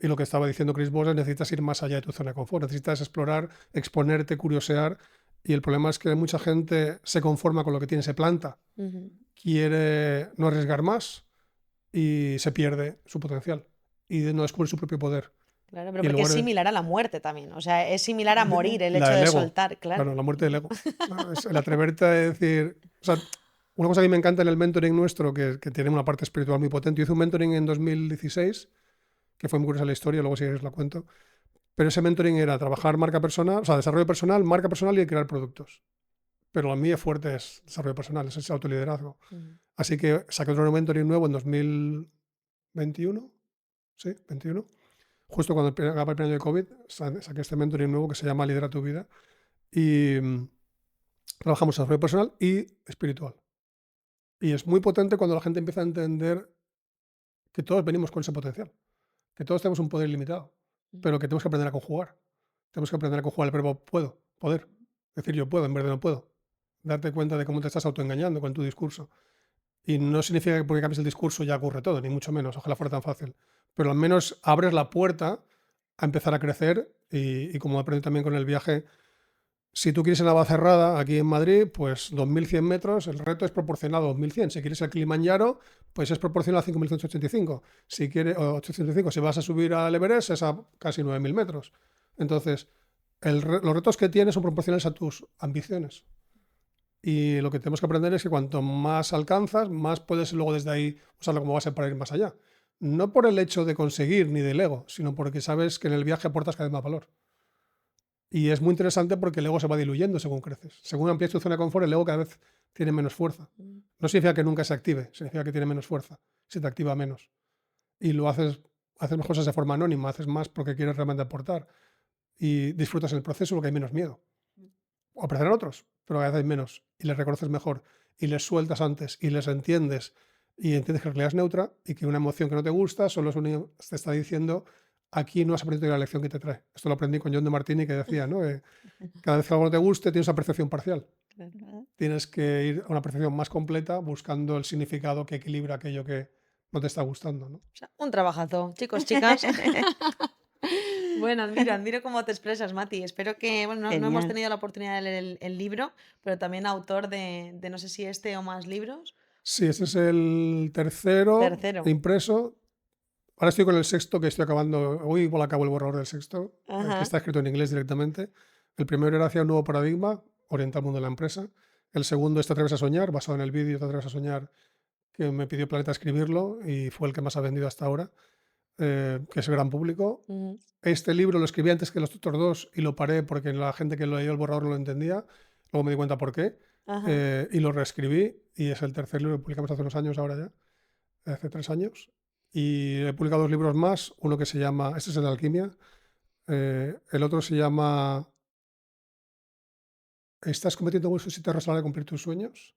Y lo que estaba diciendo Chris Voss es necesitas ir más allá de tu zona de confort, necesitas explorar, exponerte, curiosear. Y el problema es que mucha gente se conforma con lo que tiene, se planta, Ujú. quiere no arriesgar más y se pierde su potencial y no descubre su propio poder. Claro, pero Y en porque es lugar de, similar a la muerte también. O sea, es similar a morir el la hecho del de ego, soltar, claro. claro, la muerte del ego. Es el atreverte a decir, o sea, una cosa que me encanta en el mentoring nuestro, que tiene una parte espiritual muy potente. Yo hice un mentoring en 2016, que fue muy curiosa la historia, luego si queréis la cuento. Pero ese mentoring era trabajar marca personal, o sea, desarrollo personal, marca personal y crear productos. Pero la mía fuerte es desarrollo personal, es ese autoliderazgo. Ujú. Así que saqué otro mentoring nuevo en 2021, sí, 21. Justo cuando acaba el primer año de COVID, saqué este mentoring nuevo que se llama Lidera tu vida. Y trabajamos desarrollo personal y espiritual. Y es muy potente cuando la gente empieza a entender que todos venimos con ese potencial, que todos tenemos un poder ilimitado, pero que tenemos que aprender a conjugar. Tenemos que aprender a conjugar el verbo puedo, poder. Decir yo puedo en vez de no puedo. Darte cuenta de cómo te estás autoengañando con tu discurso. Y no significa que porque cambies el discurso ya ocurre todo, ni mucho menos, ojalá fuera tan fácil. Pero al menos abres la puerta a empezar a crecer y como aprendí también con el viaje, si tú quieres ir a Navacerrada, aquí en Madrid, pues 2100 metros, el reto es proporcional a 2100. Si quieres el Kilimanjaro, pues es proporcional a 5185. Si quieres, o 805, si vas a subir al Everest, es a casi 9000 metros. Entonces, los retos que tienes son proporcionales a tus ambiciones. Y lo que tenemos que aprender es que cuanto más alcanzas, más puedes luego desde ahí usarlo como base para ir más allá. No por el hecho de conseguir ni del ego, sino porque sabes que en el viaje aportas cada vez más valor. Y es muy interesante porque el ego se va diluyendo según creces. Según amplías tu zona de confort, el ego cada vez tiene menos fuerza. No significa que nunca se active, significa que tiene menos fuerza. Se te activa menos. Y lo haces más cosas de forma anónima, haces más porque quieres realmente aportar. Y disfrutas en el proceso porque hay menos miedo. O aparecerán otros, pero cada vez hay menos. Y les reconoces mejor. Y les sueltas antes. Y les entiendes. Y entiendes que la realidad es neutra y que una emoción que no te gusta solo te está diciendo aquí no has aprendido la lección que te trae. Esto lo aprendí con John de Martini que decía, ¿no? Cada vez que algo no te guste, tienes una percepción parcial. Claro. Tienes que ir a una percepción más completa buscando el significado que equilibra aquello que no te está gustando, ¿no? O sea, un trabajazo, chicos, chicas. Bueno, admiro cómo te expresas, Mati. Espero que, bueno, no hemos Genial. tenido la oportunidad de leer el libro, pero también autor de no sé si este o más libros. Sí, este es el tercero Tercero. impreso. ahora estoy con el sexto, que estoy acabando. Hoy igual acabo el borrador del sexto, que Ajá. está escrito en inglés directamente. El primero era hacia un nuevo paradigma, orientado al mundo de la empresa. El segundo es Te atreves a soñar, basado en el vídeo Te atreves a soñar, que me pidió Planeta escribirlo y fue el que más ha vendido hasta ahora, que es el gran público. Ujú. Este libro lo escribí antes que los otros dos y lo paré porque la gente que lo leyó el borrador no lo entendía. Luego me di cuenta por qué. Ajá. Y lo reescribí y es el tercer libro que publicamos hace unos años ahora ya, hace 3 años. Y he publicado 2 libros más, uno que se llama, este es el de alquimia, el otro se llama Estás cometiendo huesos y te a la hora de cumplir tus sueños.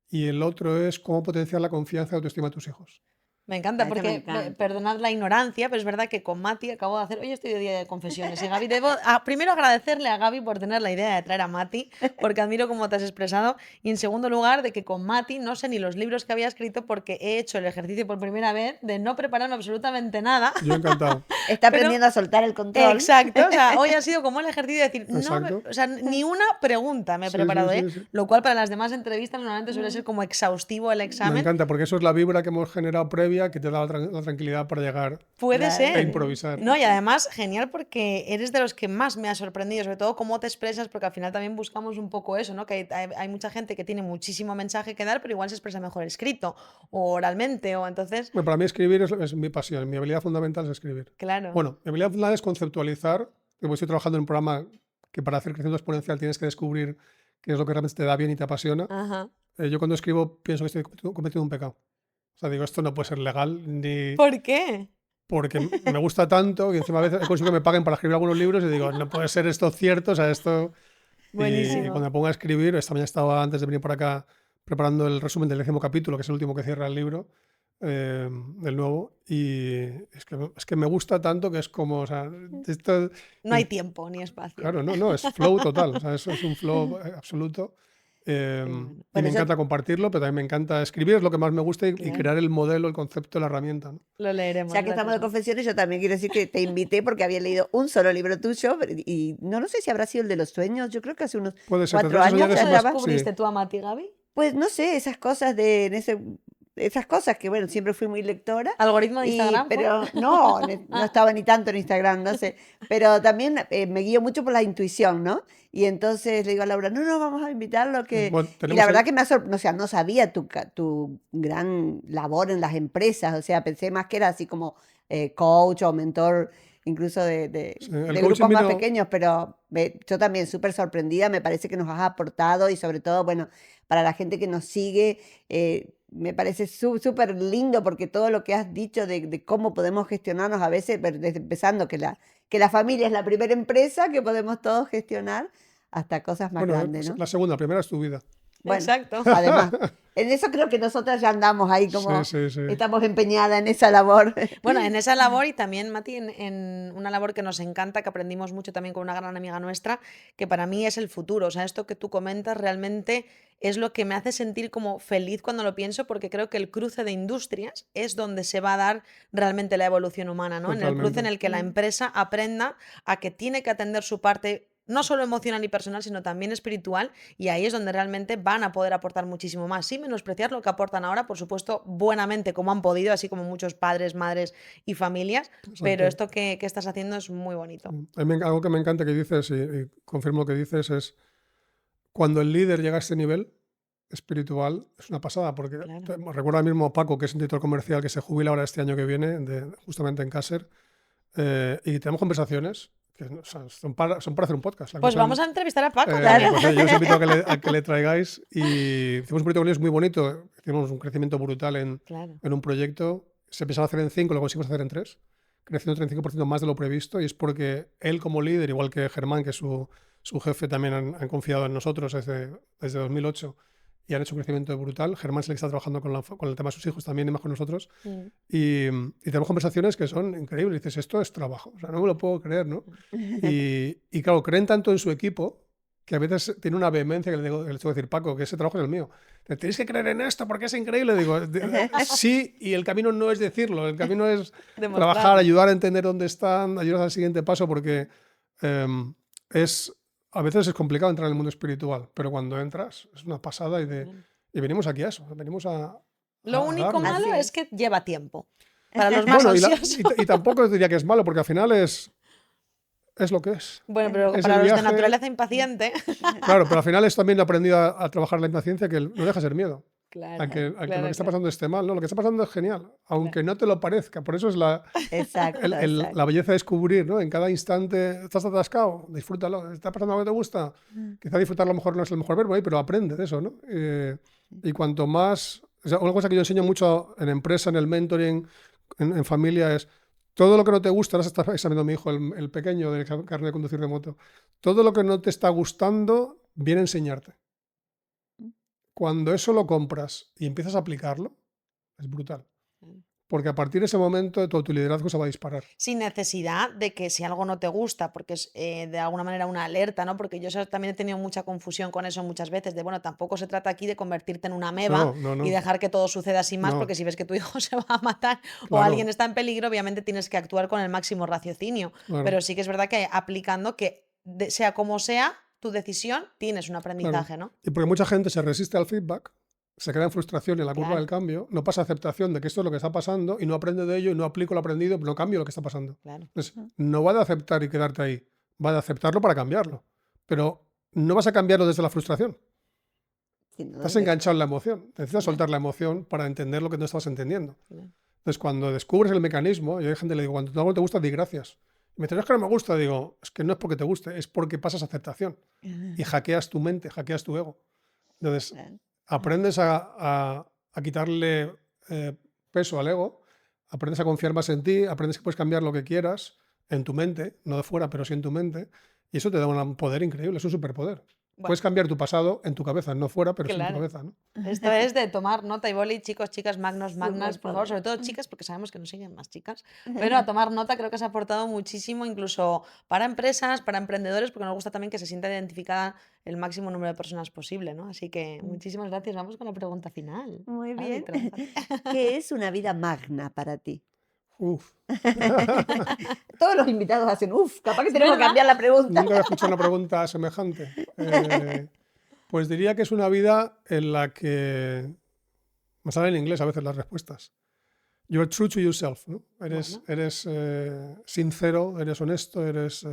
Y el otro es Cómo potenciar la confianza y autoestima de tus hijos. Me encanta Ese me porque, encanta. perdonad la ignorancia, pero es verdad que con Mati acabo de hacer, hoy estoy de día de confesiones y Gaby, primero agradecerle a Gaby por tener la idea de traer a Mati, porque admiro cómo te has expresado, y en segundo lugar de que con Mati no sé ni los libros que había escrito porque he hecho el ejercicio por primera vez de no prepararme absolutamente nada. Yo encantado. Está Pero- aprendiendo a soltar el control. Exacto, o sea, hoy ha sido como el ejercicio de decir, Exacto. o sea, ni una pregunta me he Sí, preparado, sí, ¿eh? sí, sí. Lo cual para las demás entrevistas normalmente suele ser como exhaustivo el Me examen. encanta porque eso es la vibra que hemos generado previa que te da la tranquilidad para llegar Puede Claro. ser. e improvisar. No, y además, genial porque eres de los que más me ha sorprendido, sobre todo cómo te expresas, porque al final también buscamos un poco eso, ¿no? Que hay mucha gente que tiene muchísimo mensaje que dar, pero igual se expresa mejor escrito o oralmente, o entonces, Bueno, para mí escribir es mi pasión, mi habilidad fundamental es escribir. claro. Bueno, mi habilidad fundamental es conceptualizar, porque estoy trabajando en un programa que para hacer crecimiento exponencial tienes que descubrir qué es lo que realmente te da bien y te apasiona. Ajá. Yo cuando escribo pienso que estoy cometiendo un pecado. O sea, digo, esto no puede ser legal, ni ¿Por qué? porque me gusta tanto y encima a veces he conseguido que me paguen para escribir algunos libros y digo, no puede ser esto cierto, o sea, esto... Y Buenísimo. cuando me pongo a escribir, esta mañana estaba antes de venir por acá preparando el resumen del 10º capítulo, que es el último que cierra el libro, del nuevo, y es que me gusta tanto que es como, o sea, esto, No hay tiempo ni espacio. claro, no, es flow total, o sea, eso es un flow absoluto. bueno. Y Bueno, me eso- encanta compartirlo, pero también me encanta escribir, es lo que más me gusta y Claro. crear el modelo, el concepto, la herramienta, ¿no? Lo leeremos. Ya que estamos de gracias. confesiones, yo también quiero decir que te invité porque había leído un solo libro tuyo y no sé si habrá sido el de los sueños. Yo creo que hace unos Puede ser, 4 Te atreves a años soñar que es ¿Cómo más- estaba. descubriste sí. tú a Mati, Gaby? Pues no sé, esas cosas esas cosas que bueno, siempre fui muy lectora. ¿Algoritmo de Instagram? fue? Pero no, no estaba ni tanto en Instagram, no sé. Pero también me guío mucho por la intuición, ¿no? Y entonces le digo a Laura, no, vamos a invitarlo. Bueno, Y tenemos la verdad el- que me ha sorprendido, o sea, no sabía tu gran labor en las empresas, o sea, pensé más que era así como coach o mentor, incluso Sí, de el grupos coaching más vino- pequeños, pero yo también súper sorprendida, me parece que nos has aportado y sobre todo, bueno, para la gente que nos sigue, me parece súper lindo porque todo lo que has dicho de cómo podemos gestionarnos a veces, desde empezando que la familia es la primera empresa que podemos todos gestionar hasta cosas más Bueno, grandes, ¿no? la segunda, la primera es tu vida. Bueno, Exacto. además, en eso creo que nosotras ya andamos ahí como Sí, sí, sí. estamos empeñadas en esa labor. Bueno, en esa labor y también, Mati, en una labor que nos encanta, que aprendimos mucho también con una gran amiga nuestra, que para mí es el futuro. O sea, esto que tú comentas realmente es lo que me hace sentir como feliz cuando lo pienso, porque creo que el cruce de industrias es donde se va a dar realmente la evolución humana, ¿no? En el cruce en Totalmente. el que la empresa aprenda a que tiene que atender su parte no solo emocional y personal, sino también espiritual, y ahí es donde realmente van a poder aportar muchísimo más, sin menospreciar lo que aportan ahora, por supuesto, buenamente, como han podido, así como muchos padres, madres y familias, pero Exacto. esto que estás haciendo es muy bonito. A mí algo que me encanta que dices, y confirmo lo que dices, es cuando el líder llega a este nivel espiritual, es una pasada, porque Claro. recuerdo ahora mismo a Paco, que es un director comercial que se jubila ahora este año que viene, justamente en Caser, y tenemos conversaciones que o sea, son para hacer un podcast. Pues vamos a entrevistar a Paco Claro. también. Yo os invito a que le traigáis, y hicimos un proyecto con ellos muy bonito, hicimos un crecimiento brutal Claro. en un proyecto, se pensaba hacer en 5, lo conseguimos hacer en 3, creciendo 35% más de lo previsto, y es porque él como líder, igual que Germán, que es su jefe, también han confiado en nosotros desde 2008 y han hecho un crecimiento brutal. Germán es el que está trabajando con el tema de sus hijos también y más con nosotros. Mm. Y tenemos conversaciones que son increíbles. Dices, esto es trabajo, o sea, no me lo puedo creer, ¿no? Y claro, creen tanto en su equipo que a veces tiene una vehemencia que le tengo que decir, Paco, que ese trabajo es el mío. Tenéis que creer en esto porque es increíble. Digo, sí, y el camino no es decirlo, el camino es Demostrarlo. trabajar, ayudar a entender dónde están, ayudar al siguiente paso, porque a veces es complicado entrar en el mundo espiritual, pero cuando entras es una pasada y venimos aquí a eso, venimos a Lo único darlo. malo Así es es. que lleva tiempo. Para los más Bueno, ansiosos. y tampoco diría que es malo, porque al final es lo que es. Bueno, pero Es para el los de viaje. naturaleza impaciente. Claro, pero al final es también he aprendido a trabajar la impaciencia, que no deja de ser miedo. Claro, A que lo claro, que está claro. pasando esté mal, ¿no? Lo que está pasando es genial, aunque no te lo parezca. Por eso es Exacto, la exacto. belleza de descubrir, ¿no? En cada instante estás atascado, disfrútalo. ¿Está pasando algo que te gusta? Quizá disfrutar a lo mejor no es el mejor verbo ahí, pero aprende de eso, ¿no? Y cuanto más... O sea, una cosa que yo enseño mucho en empresa, en el mentoring, en familia, es todo lo que no te gusta, ahora se está examinando mi hijo, el pequeño del carnet de conducir de moto, todo lo que no te está gustando viene a enseñarte. Cuando eso lo compras y empiezas a aplicarlo, es brutal. Porque a partir de ese momento tu liderazgo se va a disparar. Sin necesidad de que si algo no te gusta, porque es de alguna manera una alerta, ¿no? Porque yo también he tenido mucha confusión con eso muchas veces, de bueno, tampoco se trata aquí de convertirte en una ameba No, y dejar que todo suceda sin más, no, porque si ves que tu hijo se va a matar o alguien claro, está en peligro, obviamente tienes que actuar con el máximo raciocinio. claro, Pero sí que es verdad que aplicando que sea como sea tu decisión, tienes un claro. aprendizaje, ¿no? Y porque mucha gente se resiste al feedback, se queda en frustración en la curva del Claro, cambio, no pasa aceptación de que esto es lo que está pasando y no aprende de ello y no aplico lo aprendido, no cambio lo que está pasando. claro. Entonces, no va de aceptar y quedarte ahí, va de aceptarlo para cambiarlo. Pero no vas a cambiarlo desde la frustración. Sin duda Estás que enganchado en la emoción. Necesitas Claro, soltar la emoción para entender lo que no estabas entendiendo. claro. Entonces, cuando descubres el mecanismo, yo a gente le digo, cuando algo no te gusta, di gracias. Y me dicen, es que no me gusta. Digo, es que no es porque te guste, es porque pasas aceptación. Y hackeas tu mente, hackeas tu ego. Entonces, Claro. aprendes a quitarle peso al ego, aprendes a confiar más en ti, aprendes que puedes cambiar lo que quieras en tu mente, no de fuera, pero sí en tu mente. Y eso te da un poder increíble, es un superpoder. Bueno, Puedes cambiar tu pasado en tu cabeza, no fuera, pero sí en tu claro. cabeza, ¿no? Esto es de tomar nota y boli, chicos, chicas, magnos, magnas, por favor, sobre Superpoder. todo chicas, porque sabemos que nos siguen más chicas, pero a tomar nota creo que se ha aportado muchísimo, incluso para empresas, para emprendedores, porque nos gusta también que se sienta identificada el máximo número de personas posible, ¿no? Así que muchísimas gracias. Vamos con la pregunta final. Muy Adri, bien. te la dejo a ti. ¿Qué es una vida magna para ti? Uf, Todos los invitados hacen, capaz que Es tenemos que verdad. cambiar la pregunta. nunca había escuchado una pregunta semejante. Pues diría que es una vida en la que... Me salen en inglés a veces las respuestas. You are true to yourself, ¿no? Bueno, Eres sincero, eres honesto, eres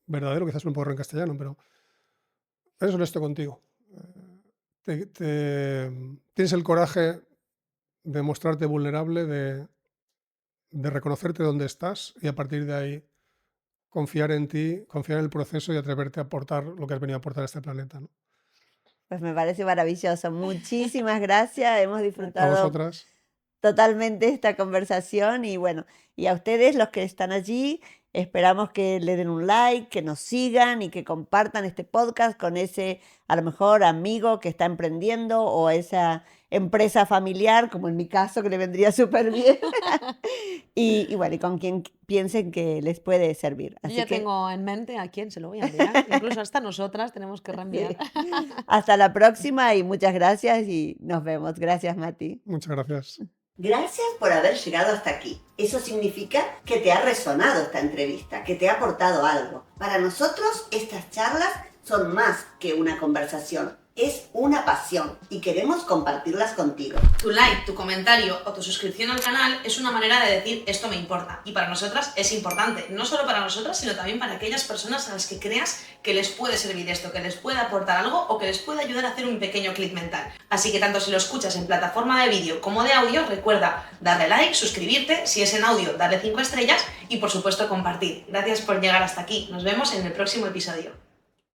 verdadero, quizás un poco en castellano, pero eres honesto contigo. Tienes el coraje de mostrarte vulnerable, de reconocerte donde estás y a partir de ahí confiar en ti, confiar en el proceso y atreverte a aportar lo que has venido a aportar a este planeta, ¿no? Pues me parece maravilloso. Muchísimas gracias. Hemos A disfrutado vosotras, totalmente esta conversación y bueno, y a ustedes los que están allí, esperamos que le den un like, que nos sigan y que compartan este podcast con ese a lo mejor amigo que está emprendiendo o a esa empresa familiar, como en mi caso, que le vendría súper bien. Y bueno, y con quien piensen que les puede servir. yo Así ya que tengo en mente a quién se lo voy a enviar. Incluso hasta nosotras tenemos que reenviar. hasta la próxima y muchas gracias y nos vemos. Gracias, Mati. muchas gracias. Gracias por haber llegado hasta aquí. Eso significa que te ha resonado esta entrevista, que te ha aportado algo. Para nosotros, estas charlas son más que una conversación. Es una pasión y queremos compartirlas contigo. Tu like, tu comentario o tu suscripción al canal es una manera de decir esto me importa. Y para nosotras es importante. No solo para nosotras, sino también para aquellas personas a las que creas que les puede servir esto, que les puede aportar algo o que les puede ayudar a hacer un pequeño clic mental. Así que tanto si lo escuchas en plataforma de vídeo como de audio, recuerda darle like, suscribirte, si es en audio, darle 5 estrellas y por supuesto compartir. Gracias por llegar hasta aquí. Nos vemos en el próximo episodio.